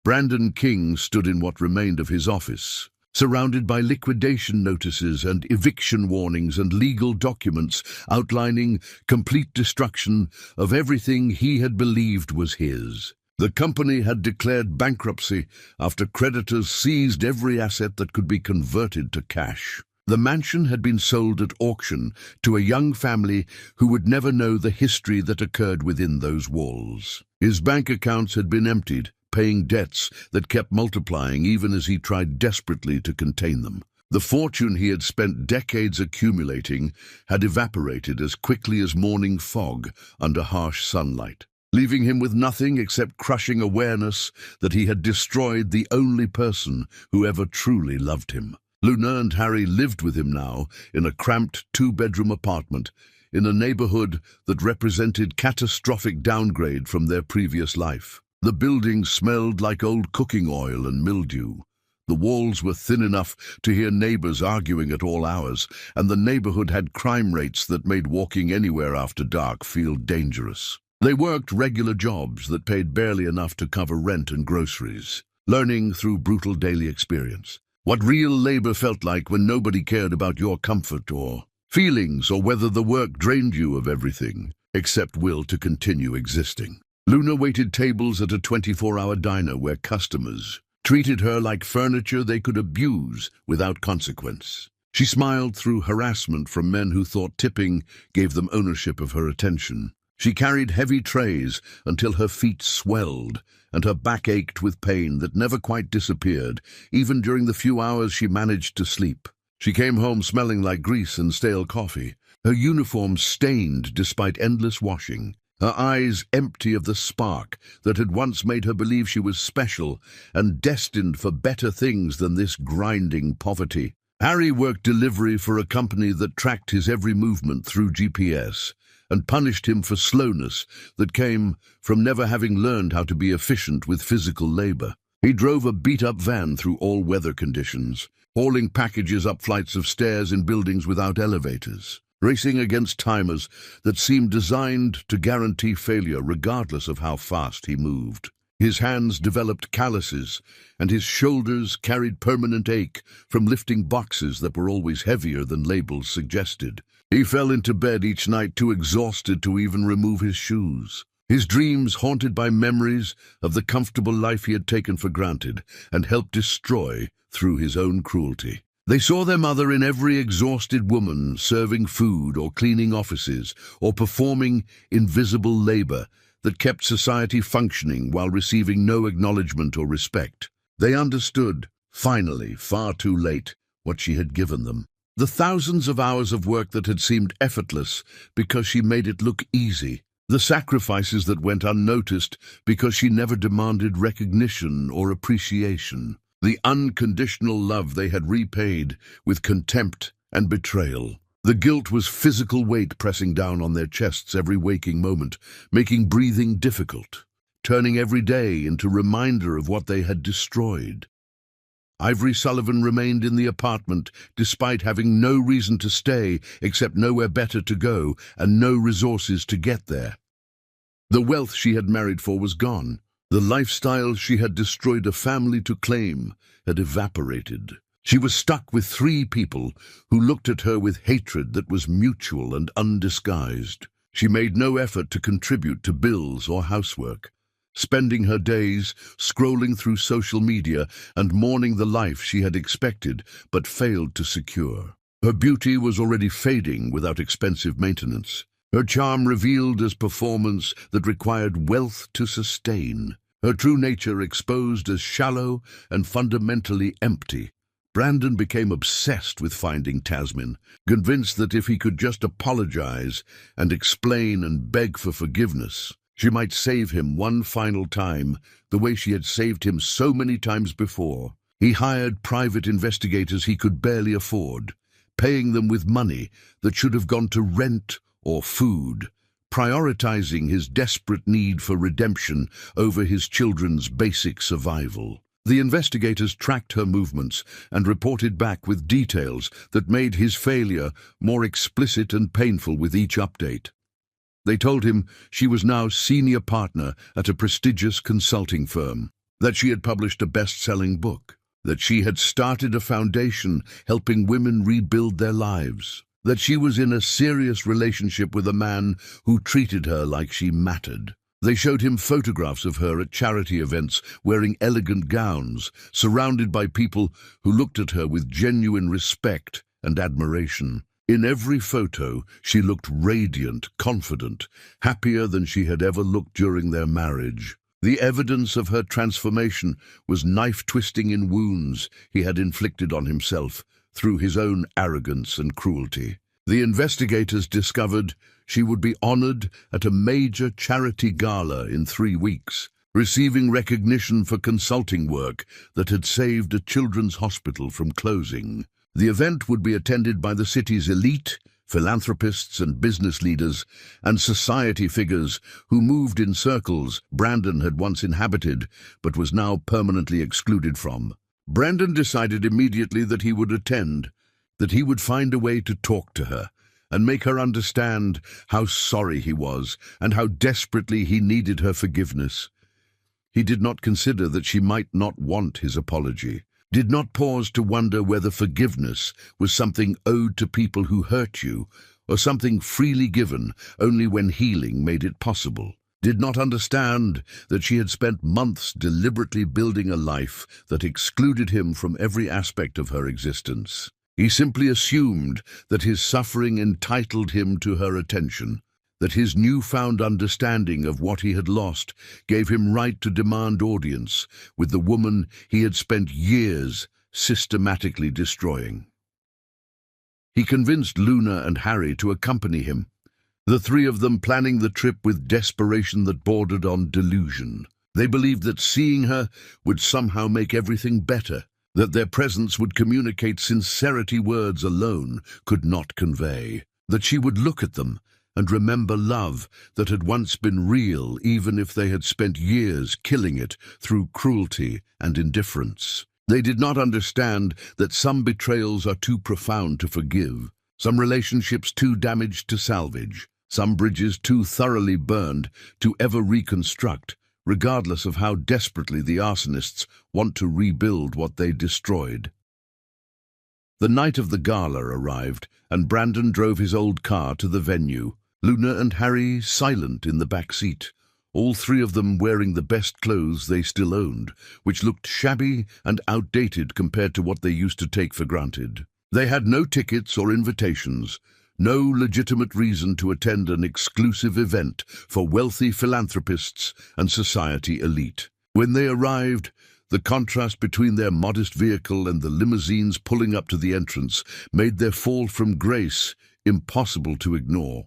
Brandon King stood in what remained of his office, surrounded by liquidation notices and eviction warnings and legal documents outlining complete destruction of everything he had believed was his. The company had declared bankruptcy after creditors seized every asset that could be converted to cash. The mansion had been sold at auction to a young family who would never know the history that occurred within those walls. His bank accounts had been emptied, paying debts that kept multiplying even as he tried desperately to contain them. The fortune he had spent decades accumulating had evaporated as quickly as morning fog under harsh sunlight, leaving him with nothing except crushing awareness that he had destroyed the only person who ever truly loved him. Luna and Harry lived with him now in a cramped two-bedroom apartment in a neighborhood that represented catastrophic downgrade from their previous life. The building smelled like old cooking oil and mildew. The walls were thin enough to hear neighbors arguing at all hours, and the neighborhood had crime rates that made walking anywhere after dark feel dangerous. They worked regular jobs that paid barely enough to cover rent and groceries, learning through brutal daily experience what real labor felt like when nobody cared about your comfort or feelings, or whether the work drained you of everything except will to continue existing. Luna waited tables at a 24-hour diner where customers treated her like furniture they could abuse without consequence. She smiled through harassment from men who thought tipping gave them ownership of her attention. She carried heavy trays until her feet swelled and her back ached with pain that never quite disappeared, even during the few hours she managed to sleep. She came home smelling like grease and stale coffee, her uniform stained despite endless washing, her eyes empty of the spark that had once made her believe she was special and destined for better things than this grinding poverty. Harry worked delivery for a company that tracked his every movement through GPS and punished him for slowness that came from never having learned how to be efficient with physical labor. He drove a beat-up van through all weather conditions, hauling packages up flights of stairs in buildings without elevators, racing against timers that seemed designed to guarantee failure regardless of how fast he moved. His hands developed calluses, and his shoulders carried permanent ache from lifting boxes that were always heavier than labels suggested. He fell into bed each night too exhausted to even remove his shoes, his dreams haunted by memories of the comfortable life he had taken for granted and helped destroy through his own cruelty. They saw their mother in every exhausted woman serving food or cleaning offices or performing invisible labor that kept society functioning while receiving no acknowledgement or respect. They understood, finally, far too late, what she had given them. The thousands of hours of work that had seemed effortless because she made it look easy. The sacrifices that went unnoticed because she never demanded recognition or appreciation. The unconditional love they had repaid with contempt and betrayal. The guilt was physical weight pressing down on their chests every waking moment, making breathing difficult, turning every day into reminder of what they had destroyed. Ivory Sullivan remained in the apartment despite having no reason to stay except nowhere better to go and no resources to get there. The wealth she had married for was gone. The lifestyle she had destroyed a family to claim had evaporated. She was stuck with 3 people who looked at her with hatred that was mutual and undisguised. She made no effort to contribute to bills or housework, spending her days scrolling through social media and mourning the life she had expected but failed to secure. Her beauty was already fading without expensive maintenance. Her charm revealed as performance that required wealth to sustain. Her true nature exposed as shallow and fundamentally empty. Brandon became obsessed with finding Tasmin, convinced that if he could just apologize and explain and beg for forgiveness, she might save him one final time, the way she had saved him so many times before. He hired private investigators he could barely afford, paying them with money that should have gone to rent or food, prioritizing his desperate need for redemption over his children's basic survival. The investigators tracked her movements and reported back with details that made his failure more explicit and painful with each update. They told him she was now senior partner at a prestigious consulting firm, that she had published a best-selling book, that she had started a foundation helping women rebuild their lives, that she was in a serious relationship with a man who treated her like she mattered. They showed him photographs of her at charity events wearing elegant gowns, surrounded by people who looked at her with genuine respect and admiration. In every photo, she looked radiant, confident, happier than she had ever looked during their marriage. The evidence of her transformation was knife-twisting in wounds he had inflicted on himself through his own arrogance and cruelty. The investigators discovered she would be honored at a major charity gala in 3 weeks, receiving recognition for consulting work that had saved a children's hospital from closing. The event would be attended by the city's elite, philanthropists and business leaders, and society figures who moved in circles Brandon had once inhabited but was now permanently excluded from. Brandon decided immediately that he would attend, that he would find a way to talk to her and make her understand how sorry he was and how desperately he needed her forgiveness. He did not consider that she might not want his apology, did not pause to wonder whether forgiveness was something owed to people who hurt you or something freely given only when healing made it possible, did not understand that she had spent months deliberately building a life that excluded him from every aspect of her existence. He simply assumed that his suffering entitled him to her attention, that his newfound understanding of what he had lost gave him right to demand audience with the woman he had spent years systematically destroying. He convinced Luna and Harry to accompany him, the 3 of them planning the trip with desperation that bordered on delusion. They believed that seeing her would somehow make everything better, that their presence would communicate sincerity words alone could not convey, that she would look at them and remember love that had once been real even if they had spent years killing it through cruelty and indifference. They did not understand that some betrayals are too profound to forgive, some relationships too damaged to salvage, some bridges too thoroughly burned to ever reconstruct, regardless of how desperately the arsonists want to rebuild what they destroyed. The night of the gala arrived, and Brandon drove his old car to the venue, Luna and Harry silent in the back seat, all 3 of them wearing the best clothes they still owned, which looked shabby and outdated compared to what they used to take for granted. They had no tickets or invitations, no legitimate reason to attend an exclusive event for wealthy philanthropists and society elite. When they arrived, the contrast between their modest vehicle and the limousines pulling up to the entrance made their fall from grace impossible to ignore.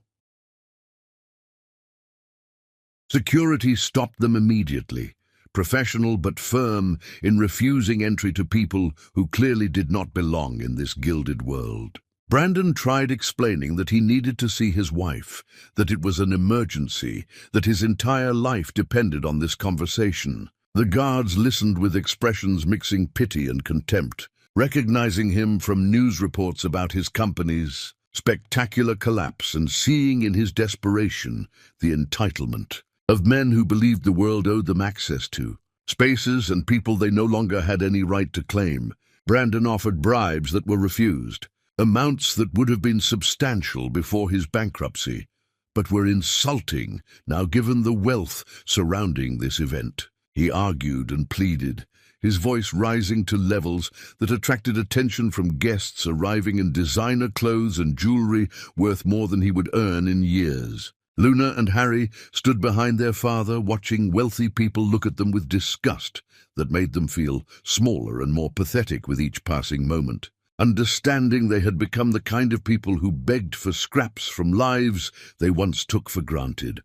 Security stopped them immediately, professional but firm in refusing entry to people who clearly did not belong in this gilded world. Brandon tried explaining that he needed to see his wife, that it was an emergency, that his entire life depended on this conversation. The guards listened with expressions mixing pity and contempt, recognizing him from news reports about his company's spectacular collapse and seeing in his desperation the entitlement. of men who believed the world owed them access to, spaces and people they no longer had any right to claim. Brandon offered bribes that were refused, amounts that would have been substantial before his bankruptcy, but were insulting now given the wealth surrounding this event. He argued and pleaded, his voice rising to levels that attracted attention from guests arriving in designer clothes and jewelry worth more than he would earn in years. Luna and Harry stood behind their father, watching wealthy people look at them with disgust that made them feel smaller and more pathetic with each passing moment. Understanding they had become the kind of people who begged for scraps from lives they once took for granted.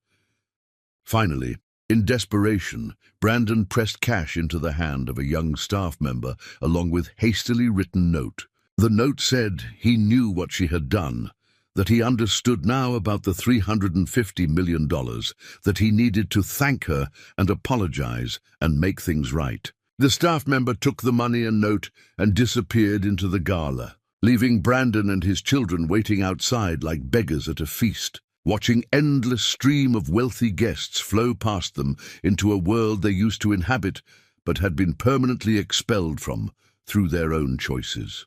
Finally, in desperation, Brandon pressed cash into the hand of a young staff member along with hastily written note. The note said he knew what she had done, that he understood now about the $350 million, that he needed to thank her and apologize and make things right. The staff member took the money and note and disappeared into the gala, leaving Brandon and his children waiting outside like beggars at a feast, watching endless stream of wealthy guests flow past them into a world they used to inhabit but had been permanently expelled from through their own choices.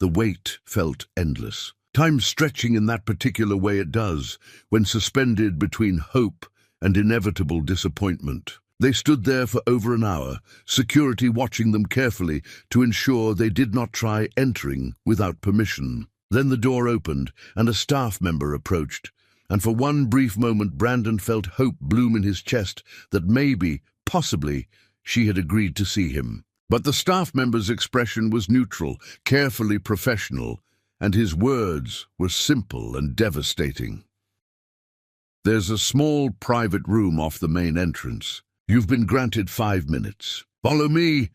The wait felt endless, time stretching in that particular way it does when suspended between hope and inevitable disappointment. They stood there for over an hour, security watching them carefully to ensure they did not try entering without permission. Then the door opened and a staff member approached, and for one brief moment Brandon felt hope bloom in his chest that maybe, possibly, she had agreed to see him. But the staff member's expression was neutral, carefully professional, and his words were simple and devastating. "There's a small private room off the main entrance. You've been granted 5 minutes. Follow me."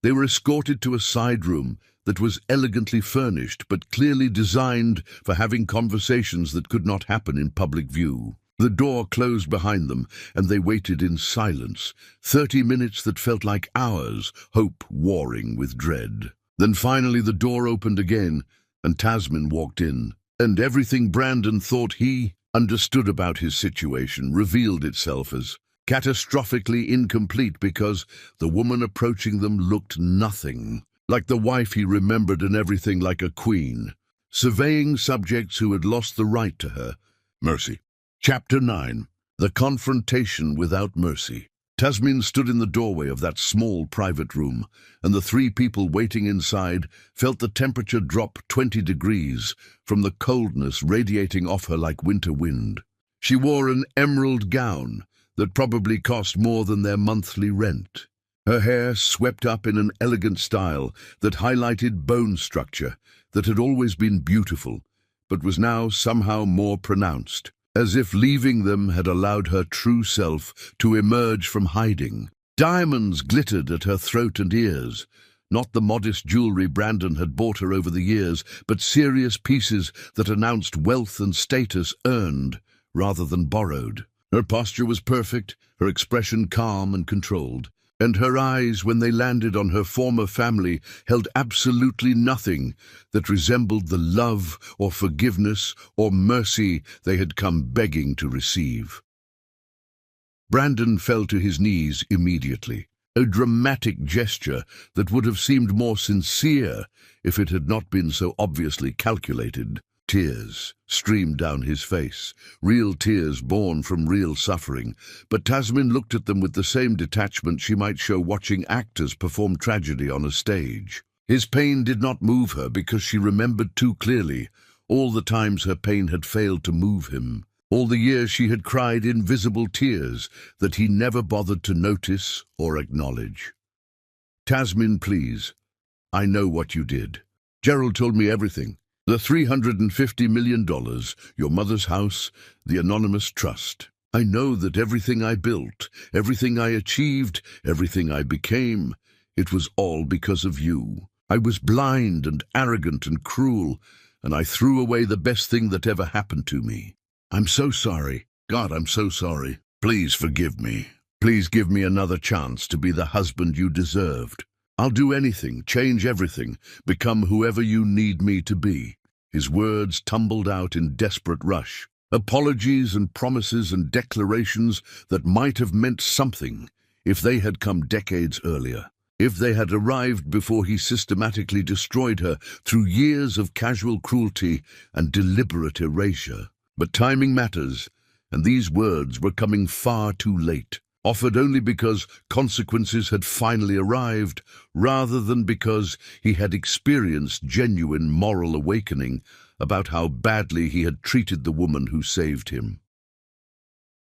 They were escorted to a side room that was elegantly furnished but clearly designed for having conversations that could not happen in public view. The door closed behind them, and they waited in silence, 30 minutes that felt like hours, hope warring with dread. Then finally the door opened again, and Tasmin walked in, and everything Brandon thought he understood about his situation revealed itself as catastrophically incomplete because the woman approaching them looked nothing like the wife he remembered and everything like a queen, surveying subjects who had lost the right to her. Mercy. Chapter 9. The Confrontation Without Mercy. Tasmin stood in the doorway of that small private room, and the 3 people waiting inside felt the temperature drop 20 degrees from the coldness radiating off her like winter wind. She wore an emerald gown that probably cost more than their monthly rent. Her hair swept up in an elegant style that highlighted bone structure that had always been beautiful, but was now somehow more pronounced, as if leaving them had allowed her true self to emerge from hiding. Diamonds glittered at her throat and ears, not the modest jewelry Brandon had bought her over the years, but serious pieces that announced wealth and status earned rather than borrowed. Her posture was perfect, her expression calm and controlled, and her eyes, when they landed on her former family, held absolutely nothing that resembled the love or forgiveness or mercy they had come begging to receive. Brandon fell to his knees immediately, a dramatic gesture that would have seemed more sincere if it had not been so obviously calculated. Tears streamed down his face, real tears born from real suffering, but Tasmin looked at them with the same detachment she might show watching actors perform tragedy on a stage. His pain did not move her because she remembered too clearly all the times her pain had failed to move him, all the years she had cried invisible tears that he never bothered to notice or acknowledge. "Tasmin, please. I know what you did. Gerald told me everything. The $350 million, your mother's house, the anonymous trust. I know that everything I built, everything I achieved, everything I became, it was all because of you. I was blind and arrogant and cruel, and I threw away the best thing that ever happened to me. I'm so sorry. God, I'm so sorry. Please forgive me. Please give me another chance to be the husband you deserved. I'll do anything, change everything, become whoever you need me to be." His words tumbled out in desperate rush, Apologies and promises and declarations that might have meant something if they had come decades earlier. If they had arrived before he systematically destroyed her through years of casual cruelty and deliberate erasure. But timing matters, and these words were coming far too late, offered only because consequences had finally arrived, rather than because he had experienced genuine moral awakening about how badly he had treated the woman who saved him.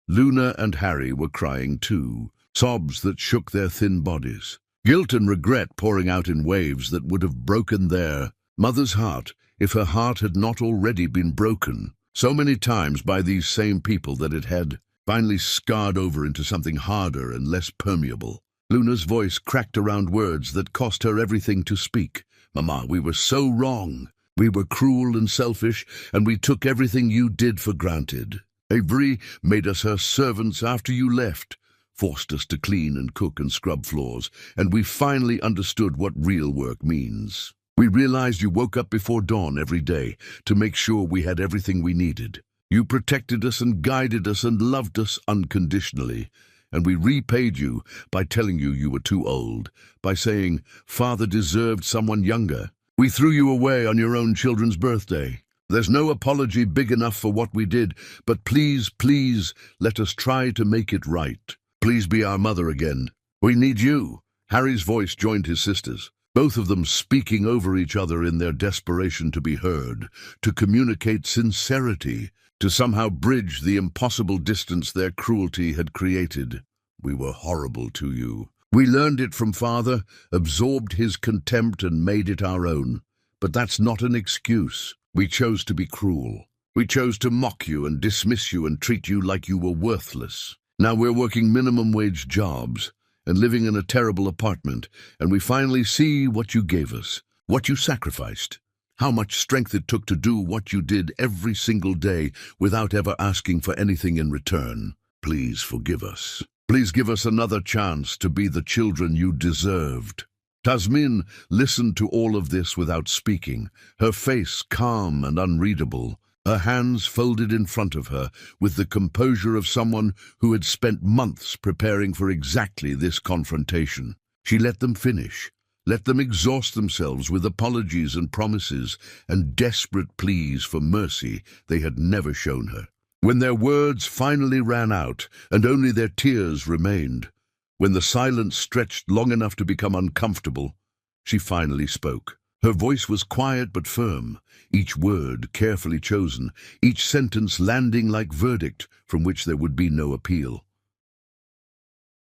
Luna and Harry were crying too, sobs that shook their thin bodies. Guilt and regret pouring out in waves that would have broken their mother's heart if her heart had not already been broken so many times by these same people that it had finally scarred over into something harder and less permeable. Luna's voice cracked around words that cost her everything to speak. "Mama, we were so wrong. We were cruel and selfish, and we took everything you did for granted. Avery made us her servants after you left, forced us to clean and cook and scrub floors, and we finally understood what real work means. We realized you woke up before dawn every day to make sure we had everything we needed. You protected us and guided us and loved us unconditionally, and we repaid you by telling you you were too old, by saying Father deserved someone younger. We threw you away on your own children's birthday. There's no apology big enough for what we did, but please, please, let us try to make it right. Please be our mother again. We need you." Harry's voice joined his sister's, both of them speaking over each other in their desperation to be heard, to communicate sincerity, to somehow bridge the impossible distance their cruelty had created. "We were horrible to you. We learned it from Father, absorbed his contempt and made it our own. But that's not an excuse. We chose to be cruel. We chose to mock you and dismiss you and treat you like you were worthless. Now we're working minimum wage jobs and living in a terrible apartment, and we finally see what you gave us, what you sacrificed, how much strength it took to do what you did every single day without ever asking for anything in return. Please forgive us. Please give us another chance to be the children you deserved." Tasmin listened to all of this without speaking, her face calm and unreadable, her hands folded in front of her with the composure of someone who had spent months preparing for exactly this confrontation. She let them finish, let them exhaust themselves with apologies and promises and desperate pleas for mercy they had never shown her. When their words finally ran out and only their tears remained, when the silence stretched long enough to become uncomfortable, she finally spoke. Her voice was quiet but firm, each word carefully chosen, each sentence landing like verdict from which there would be no appeal.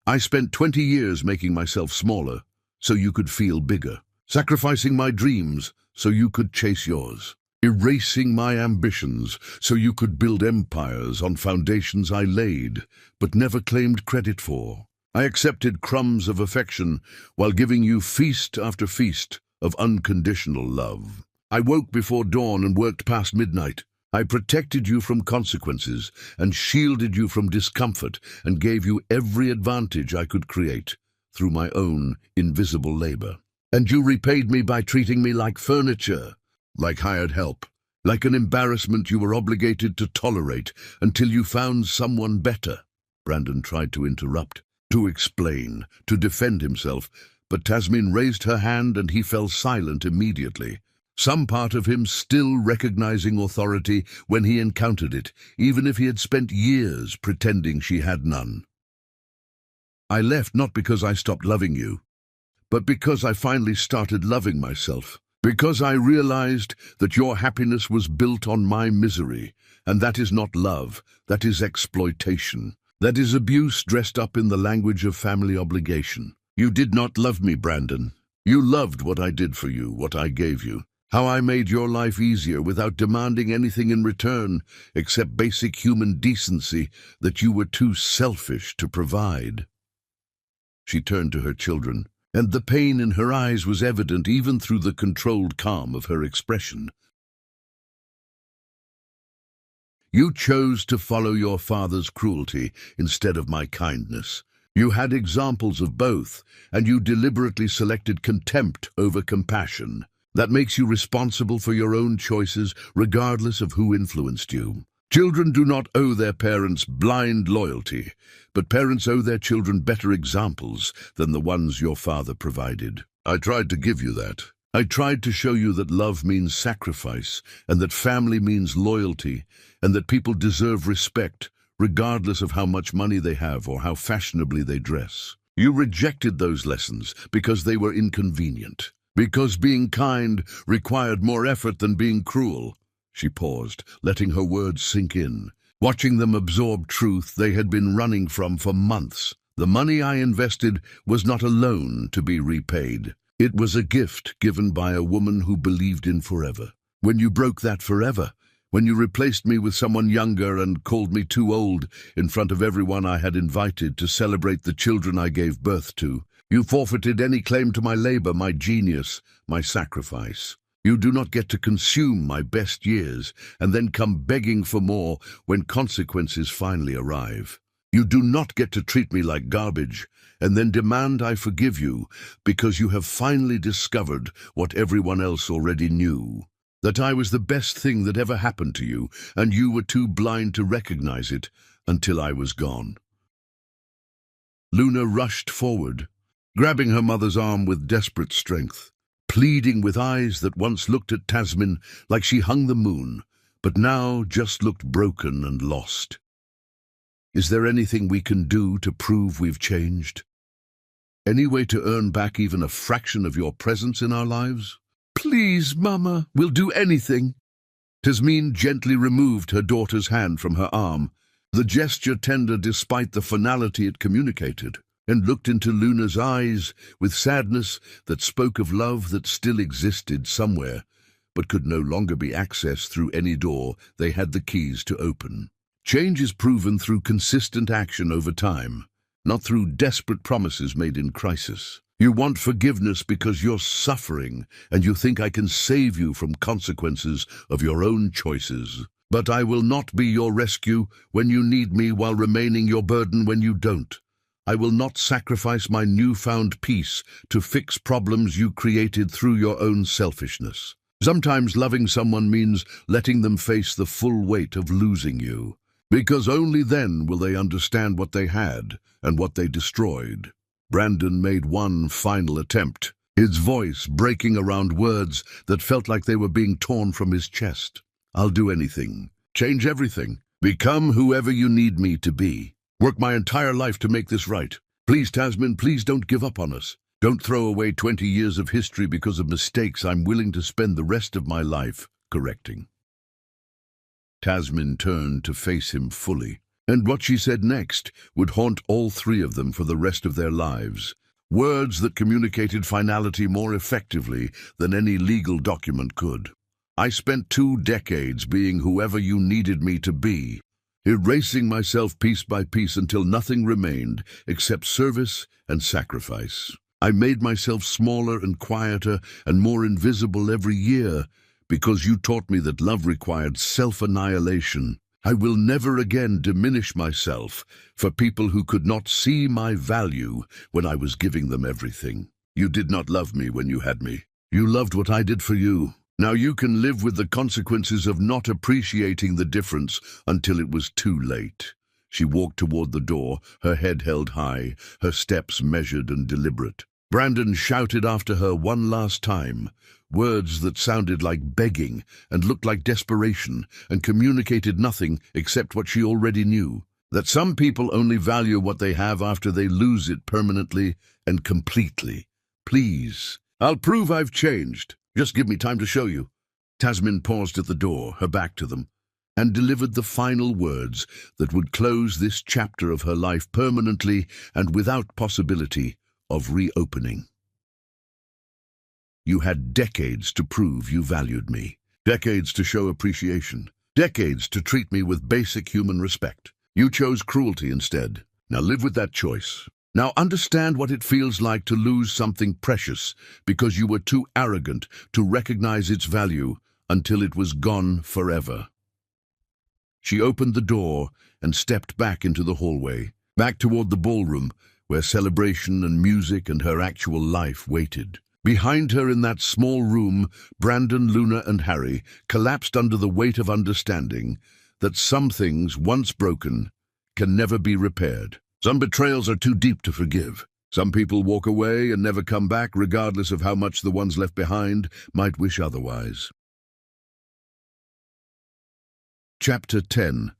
"I spent 20 years making myself smaller so you could feel bigger, sacrificing my dreams so you could chase yours, erasing my ambitions so you could build empires on foundations I laid but never claimed credit for. I accepted crumbs of affection while giving you feast after feast of unconditional love. I woke before dawn and worked past midnight. I protected you from consequences and shielded you from discomfort and gave you every advantage I could create through my own invisible labor. And you repaid me by treating me like furniture, like hired help, like an embarrassment you were obligated to tolerate until you found someone better." Brandon tried to interrupt, to explain, to defend himself, but Tasmin raised her hand and he fell silent immediately, some part of him still recognizing authority when he encountered it, even if he had spent years pretending she had none. "I left not because I stopped loving you, but because I finally started loving myself, because I realized that your happiness was built on my misery, and that is not love, that is exploitation. That is abuse dressed up in the language of family obligation. You did not love me, Brandon. You loved what I did for you, what I gave you, how I made your life easier without demanding anything in return except basic human decency that you were too selfish to provide." She turned to her children, and the pain in her eyes was evident even through the controlled calm of her expression. "You chose to follow your father's cruelty instead of my kindness. You had examples of both, and you deliberately selected contempt over compassion. That makes you responsible for your own choices, regardless of who influenced you. Children do not owe their parents blind loyalty, but parents owe their children better examples than the ones your father provided. I tried to give you that. I tried to show you that love means sacrifice, and that family means loyalty, and that people deserve respect, regardless of how much money they have or how fashionably they dress. You rejected those lessons because they were inconvenient, because being kind required more effort than being cruel. She paused, letting her words sink in, watching them absorb truth they had been running from for months. The money I invested was not a loan to be repaid. It was a gift given by a woman who believed in forever. When you broke that forever, when you replaced me with someone younger and called me too old in front of everyone I had invited to celebrate the children I gave birth to, you forfeited any claim to my labor, my genius, my sacrifice. You do not get to consume my best years and then come begging for more when consequences finally arrive. You do not get to treat me like garbage and then demand I forgive you because you have finally discovered what everyone else already knew. That I was the best thing that ever happened to you, and you were too blind to recognize it until I was gone. Luna rushed forward, grabbing her mother's arm with desperate strength, pleading with eyes that once looked at Tasmin like she hung the moon, but now just looked broken and lost. Is there anything we can do to prove we've changed? Any way to earn back even a fraction of your presence in our lives? Please, Mama, we'll do anything. Tasmin gently removed her daughter's hand from her arm, the gesture tender despite the finality it communicated, and looked into Luna's eyes with sadness that spoke of love that still existed somewhere, but could no longer be accessed through any door they had the keys to open. Change is proven through consistent action over time, not through desperate promises made in crisis. You want forgiveness because you're suffering, and you think I can save you from consequences of your own choices. But I will not be your rescue when you need me while remaining your burden when you don't. I will not sacrifice my newfound peace to fix problems you created through your own selfishness. Sometimes loving someone means letting them face the full weight of losing you, because only then will they understand what they had and what they destroyed. Brandon made one final attempt, his voice breaking around words that felt like they were being torn from his chest. I'll do anything, change everything, become whoever you need me to be. Work my entire life to make this right. Please, Tasmin, please don't give up on us. Don't throw away 20 years of history because of mistakes I'm willing to spend the rest of my life correcting. Tasmin turned to face him fully, and what she said next would haunt all three of them for the rest of their lives. Words that communicated finality more effectively than any legal document could. I spent 2 decades being whoever you needed me to be, erasing myself piece by piece until nothing remained except service and sacrifice. I made myself smaller and quieter and more invisible every year because you taught me that love required self-annihilation. I will never again diminish myself for people who could not see my value when I was giving them everything. You did not love me when you had me. You loved what I did for you. Now you can live with the consequences of not appreciating the difference until it was too late. She walked toward the door, her head held high, her steps measured and deliberate. Brandon shouted after her one last time, words that sounded like begging and looked like desperation and communicated nothing except what she already knew, that some people only value what they have after they lose it permanently and completely. Please, I'll prove I've changed. Just give me time to show you. Tasmin paused at the door, her back to them, and delivered the final words that would close this chapter of her life permanently and without possibility of reopening. You had decades to prove you valued me, decades to show appreciation, decades to treat me with basic human respect. You chose cruelty instead. Now live with that choice. Now understand what it feels like to lose something precious because you were too arrogant to recognize its value until it was gone forever. She opened the door and stepped back into the hallway, back toward the ballroom where celebration and music and her actual life waited. Behind her in that small room, Brandon, Luna, and Harry collapsed under the weight of understanding that some things, once broken, can never be repaired. Some betrayals are too deep to forgive. Some people walk away and never come back, regardless of how much the ones left behind might wish otherwise. Chapter 10.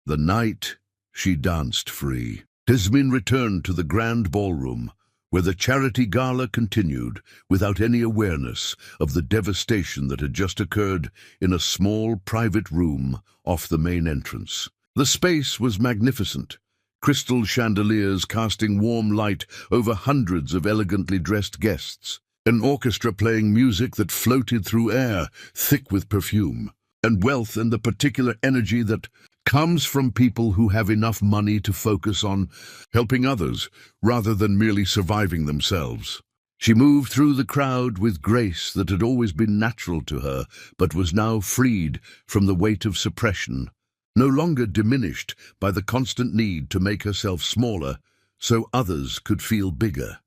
The night she danced free. Tasmin returned to the grand ballroom, where the charity gala continued, without any awareness of the devastation that had just occurred in a small private room off the main entrance. The space was magnificent, crystal chandeliers casting warm light over hundreds of elegantly dressed guests, an orchestra playing music that floated through air thick with perfume and wealth, and the particular energy that comes from people who have enough money to focus on helping others rather than merely surviving themselves. She moved through the crowd with grace that had always been natural to her, but was now freed from the weight of suppression, no longer diminished by the constant need to make herself smaller so others could feel bigger.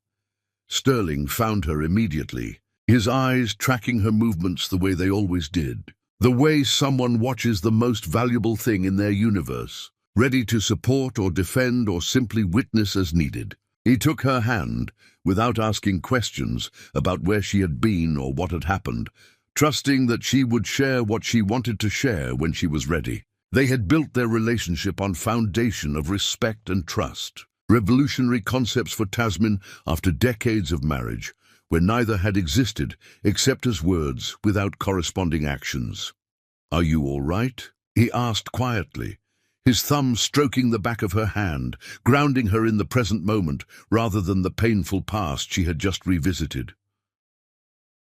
Sterling found her immediately, his eyes tracking her movements the way they always did. The way someone watches the most valuable thing in their universe, ready to support or defend or simply witness as needed. He took her hand, without asking questions about where she had been or what had happened, trusting that she would share what she wanted to share when she was ready. They had built their relationship on a foundation of respect and trust, revolutionary concepts for Tasmin after decades of marriage, where neither had existed except as words without corresponding actions. "Are you all right?" he asked quietly, his thumb stroking the back of her hand, grounding her in the present moment rather than the painful past she had just revisited.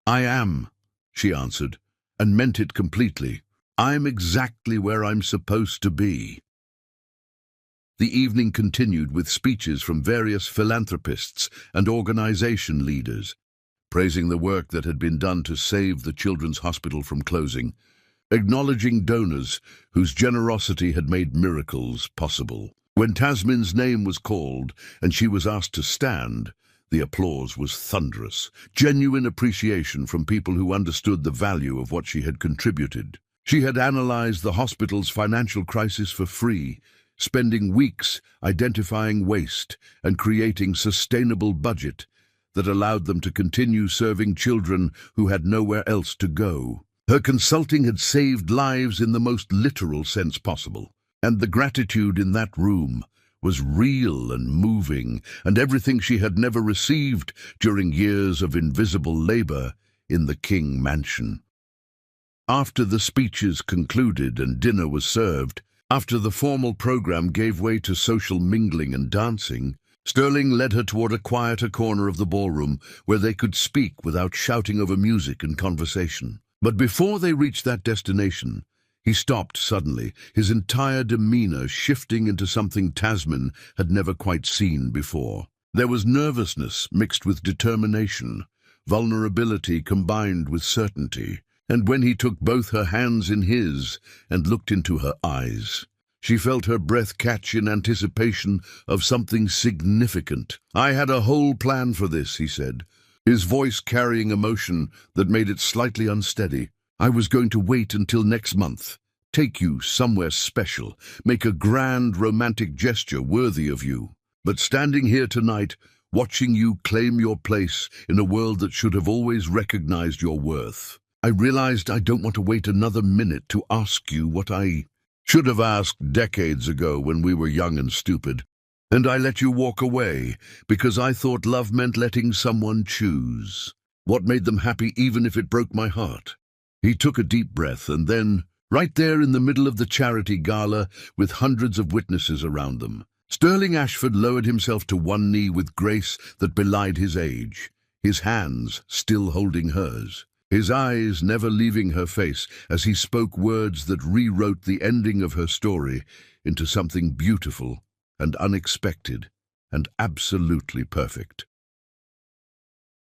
"I am," she answered, and meant it completely. "I'm exactly where I'm supposed to be." The evening continued with speeches from various philanthropists and organization leaders, praising the work that had been done to save the children's hospital from closing, acknowledging donors whose generosity had made miracles possible. When Tasmin's name was called and she was asked to stand, the applause was thunderous, genuine appreciation from people who understood the value of what she had contributed. She had analyzed the hospital's financial crisis for free, spending weeks identifying waste and creating sustainable budget that allowed them to continue serving children who had nowhere else to go. Her consulting had saved lives in the most literal sense possible, and the gratitude in that room was real and moving, and everything she had never received during years of invisible labor in the King Mansion. After the speeches concluded and dinner was served, after the formal program gave way to social mingling and dancing, Sterling led her toward a quieter corner of the ballroom where they could speak without shouting over music and conversation. But before they reached that destination, he stopped suddenly, his entire demeanor shifting into something Tasmin had never quite seen before. There was nervousness mixed with determination, vulnerability combined with certainty, and when he took both her hands in his and looked into her eyes, she felt her breath catch in anticipation of something significant. "I had a whole plan for this," he said, his voice carrying emotion that made it slightly unsteady. "I was going to wait until next month, take you somewhere special, make a grand romantic gesture worthy of you. But standing here tonight, watching you claim your place in a world that should have always recognized your worth, I realized I don't want to wait another minute to ask you what I should have asked decades ago when we were young and stupid. And I let you walk away because I thought love meant letting someone choose what made them happy even if it broke my heart." He took a deep breath and then, right there in the middle of the charity gala with hundreds of witnesses around them, Sterling Ashford lowered himself to one knee with grace that belied his age, his hands still holding hers, his eyes never leaving her face as he spoke words that rewrote the ending of her story into something beautiful and unexpected and absolutely perfect.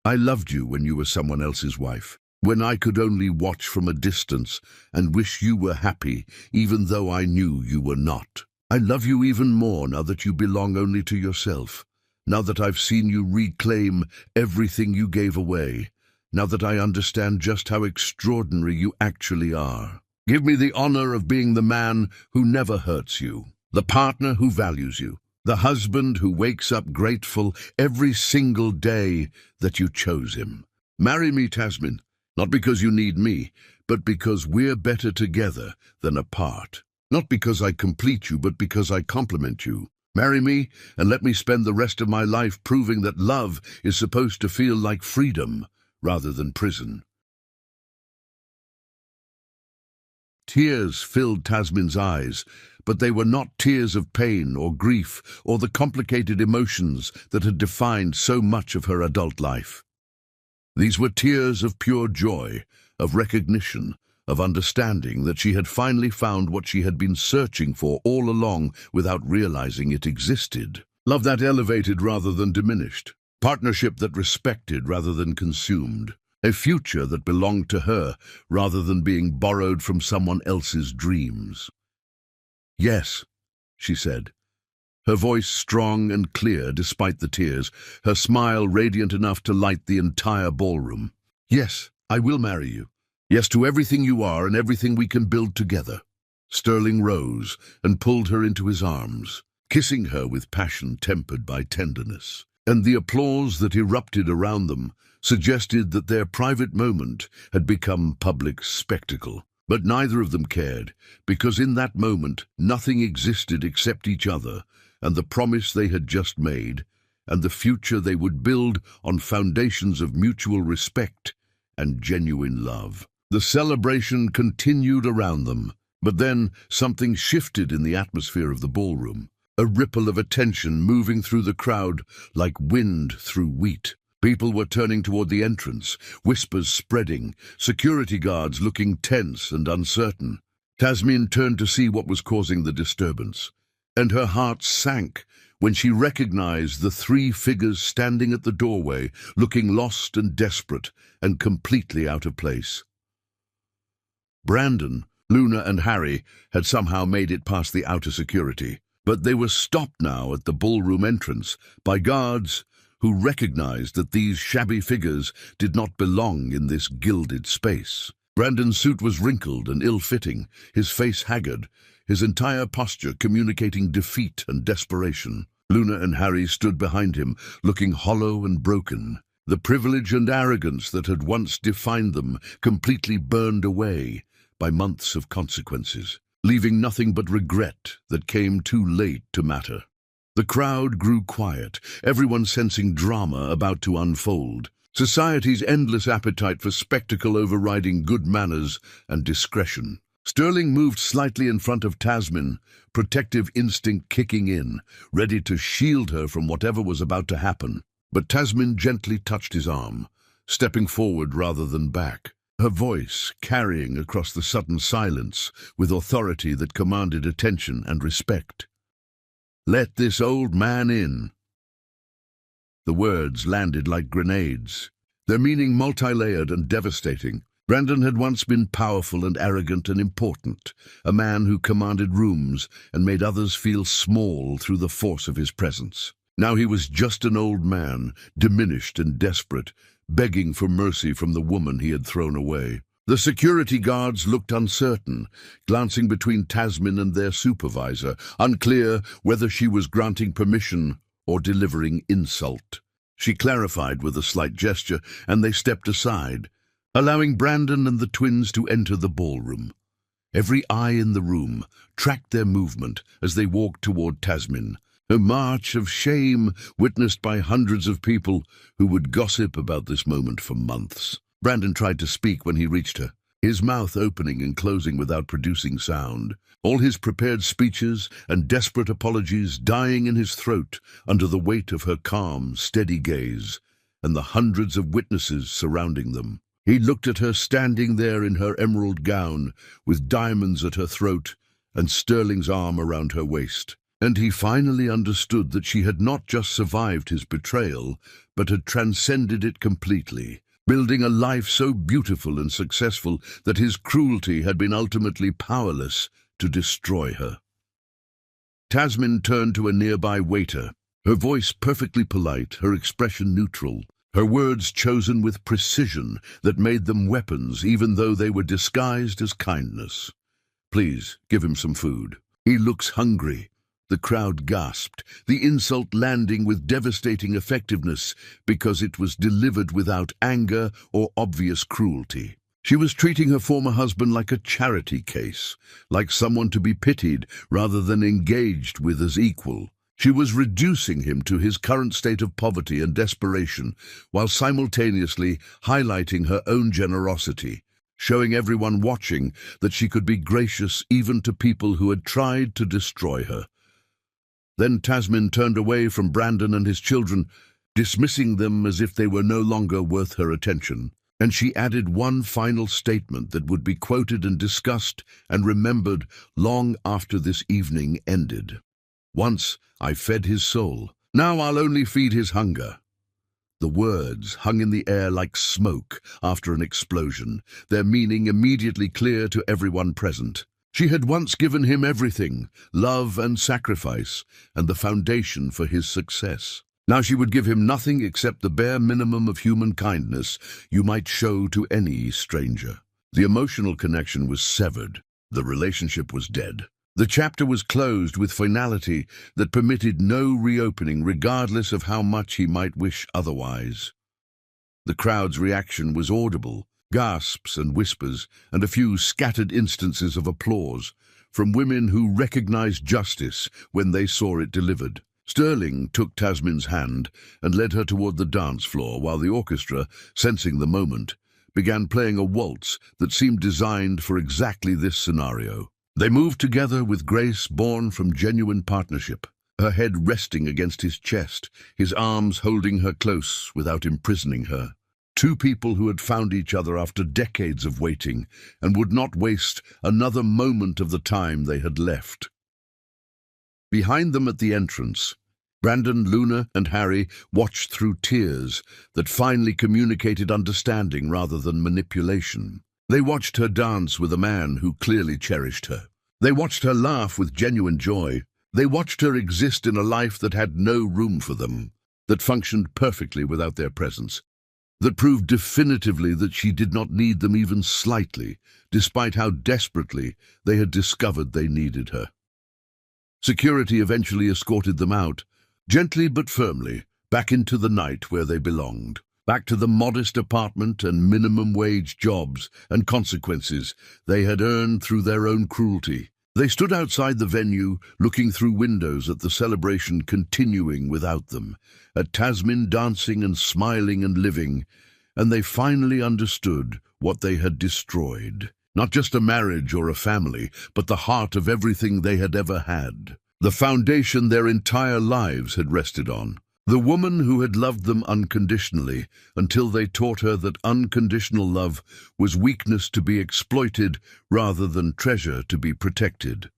"I loved you when you were someone else's wife, when I could only watch from a distance and wish you were happy even though I knew you were not. I love you even more now that you belong only to yourself, now that I've seen you reclaim everything you gave away, now that I understand just how extraordinary you actually are." Give me the honor of being the man who never hurts you, the partner who values you, the husband who wakes up grateful every single day that you chose him. Marry me, Tasmin, not because you need me, but because we're better together than apart. Not because I complete you, but because I complement you. Marry me, and let me spend the rest of my life proving that love is supposed to feel like freedom rather than prison. Tears filled Tasmin's eyes, but they were not tears of pain or grief or the complicated emotions that had defined so much of her adult life. These were tears of pure joy, of recognition, of understanding that she had finally found what she had been searching for all along without realizing it existed. Love that elevated rather than diminished. Partnership that respected rather than consumed. A future that belonged to her rather than being borrowed from someone else's dreams. Yes, she said, her voice strong and clear despite the tears, her smile radiant enough to light the entire ballroom. Yes, I will marry you. Yes to everything you are and everything we can build together. Sterling rose and pulled her into his arms, kissing her with passion tempered by tenderness. And the applause that erupted around them suggested that their private moment had become public spectacle. But neither of them cared, because in that moment nothing existed except each other and the promise they had just made, and the future they would build on foundations of mutual respect and genuine love. The celebration continued around them, but then something shifted in the atmosphere of the ballroom. A ripple of attention moving through the crowd like wind through wheat. People were turning toward the entrance, whispers spreading, security guards looking tense and uncertain. Tasmin turned to see what was causing the disturbance, and her heart sank when she recognized the three figures standing at the doorway, looking lost and desperate and completely out of place. Brandon, Luna and Harry had somehow made it past the outer security, but they were stopped now at the ballroom entrance by guards who recognized that these shabby figures did not belong in this gilded space. Brandon's suit was wrinkled and ill-fitting, his face haggard, his entire posture communicating defeat and desperation. Luna and Harry stood behind him, looking hollow and broken. The privilege and arrogance that had once defined them completely burned away by months of consequences, leaving nothing but regret that came too late to matter. The crowd grew quiet, everyone sensing drama about to unfold. Society's endless appetite for spectacle overriding good manners and discretion. Sterling moved slightly in front of Tasmin, protective instinct kicking in, ready to shield her from whatever was about to happen. But Tasmin gently touched his arm, stepping forward rather than back, her voice carrying across the sudden silence with authority that commanded attention and respect. "Let this old man in." The words landed like grenades, their meaning multi-layered and devastating. Brandon had once been powerful and arrogant and important, a man who commanded rooms and made others feel small through the force of his presence. Now he was just an old man, diminished and desperate, begging for mercy from the woman he had thrown away. The security guards looked uncertain, glancing between Tasmin and their supervisor, unclear whether she was granting permission or delivering insult. She clarified with a slight gesture, and they stepped aside, allowing Brandon and the twins to enter the ballroom. Every eye in the room tracked their movement as they walked toward Tasmin, a march of shame witnessed by hundreds of people who would gossip about this moment for months. Brandon tried to speak when he reached her, his mouth opening and closing without producing sound, all his prepared speeches and desperate apologies dying in his throat under the weight of her calm, steady gaze and the hundreds of witnesses surrounding them. He looked at her standing there in her emerald gown, with diamonds at her throat and Sterling's arm around her waist. And he finally understood that she had not just survived his betrayal, but had transcended it completely, building a life so beautiful and successful that his cruelty had been ultimately powerless to destroy her. Tasmin turned to a nearby waiter, her voice perfectly polite, her expression neutral. her words chosen with precision that made them weapons even though they were disguised as kindness. "Please, give him some food. He looks hungry." The crowd gasped, the insult landing with devastating effectiveness because it was delivered without anger or obvious cruelty. She was treating her former husband like a charity case, like someone to be pitied rather than engaged with as equal. She was reducing him to his current state of poverty and desperation, while simultaneously highlighting her own generosity, showing everyone watching that she could be gracious even to people who had tried to destroy her. Then Tasmin turned away from Brandon and his children, dismissing them as if they were no longer worth her attention. And she added one final statement that would be quoted and discussed and remembered long after this evening ended. "Once I fed his soul. Now I'll only feed his hunger." The words hung in the air like smoke after an explosion, their meaning immediately clear to everyone present. She had once given him everything, love and sacrifice, and the foundation for his success. Now she would give him nothing except the bare minimum of human kindness you might show to any stranger. The emotional connection was severed. The relationship was dead. The chapter was closed with finality that permitted no reopening regardless of how much he might wish otherwise. The crowd's reaction was audible. Gasps and whispers, and a few scattered instances of applause from women who recognized justice when they saw it delivered. Sterling took Tasmin's hand and led her toward the dance floor while the orchestra, sensing the moment, began playing a waltz that seemed designed for exactly this scenario. They moved together with grace born from genuine partnership, her head resting against his chest, his arms holding her close without imprisoning her. Two people who had found each other after decades of waiting and would not waste another moment of the time they had left. Behind them at the entrance, Brandon, Luna, and Harry watched through tears that finally communicated understanding rather than manipulation. They watched her dance with a man who clearly cherished her. They watched her laugh with genuine joy. They watched her exist in a life that had no room for them, that functioned perfectly without their presence, that proved definitively that she did not need them even slightly, despite how desperately they had discovered they needed her. Security eventually escorted them out, gently but firmly, back into the night where they belonged, back to the modest apartment and minimum-wage jobs and consequences they had earned through their own cruelty. They stood outside the venue, looking through windows at the celebration continuing without them, at Tasmin dancing and smiling and living, and they finally understood what they had destroyed. Not just a marriage or a family, but the heart of everything they had ever had. The foundation their entire lives had rested on. The woman who had loved them unconditionally until they taught her that unconditional love was weakness to be exploited rather than treasure to be protected.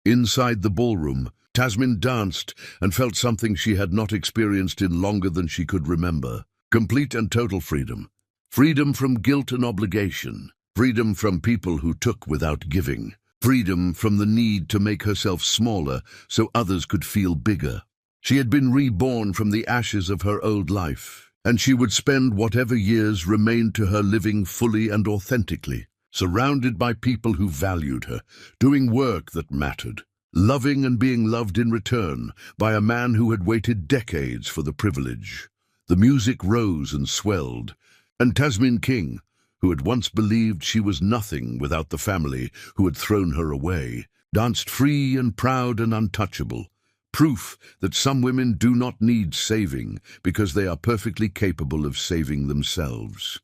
Inside the ballroom, Tasmin danced and felt something she had not experienced in longer than she could remember. Complete and total freedom. Freedom from guilt and obligation. Freedom from people who took without giving. Freedom from the need to make herself smaller so others could feel bigger. She had been reborn from the ashes of her old life, and she would spend whatever years remained to her living fully and authentically, surrounded by people who valued her, doing work that mattered, loving and being loved in return by a man who had waited decades for the privilege. The music rose and swelled, and Tasmin King, who had once believed she was nothing without the family who had thrown her away, danced free and proud and untouchable. Proof that some women do not need saving because they are perfectly capable of saving themselves.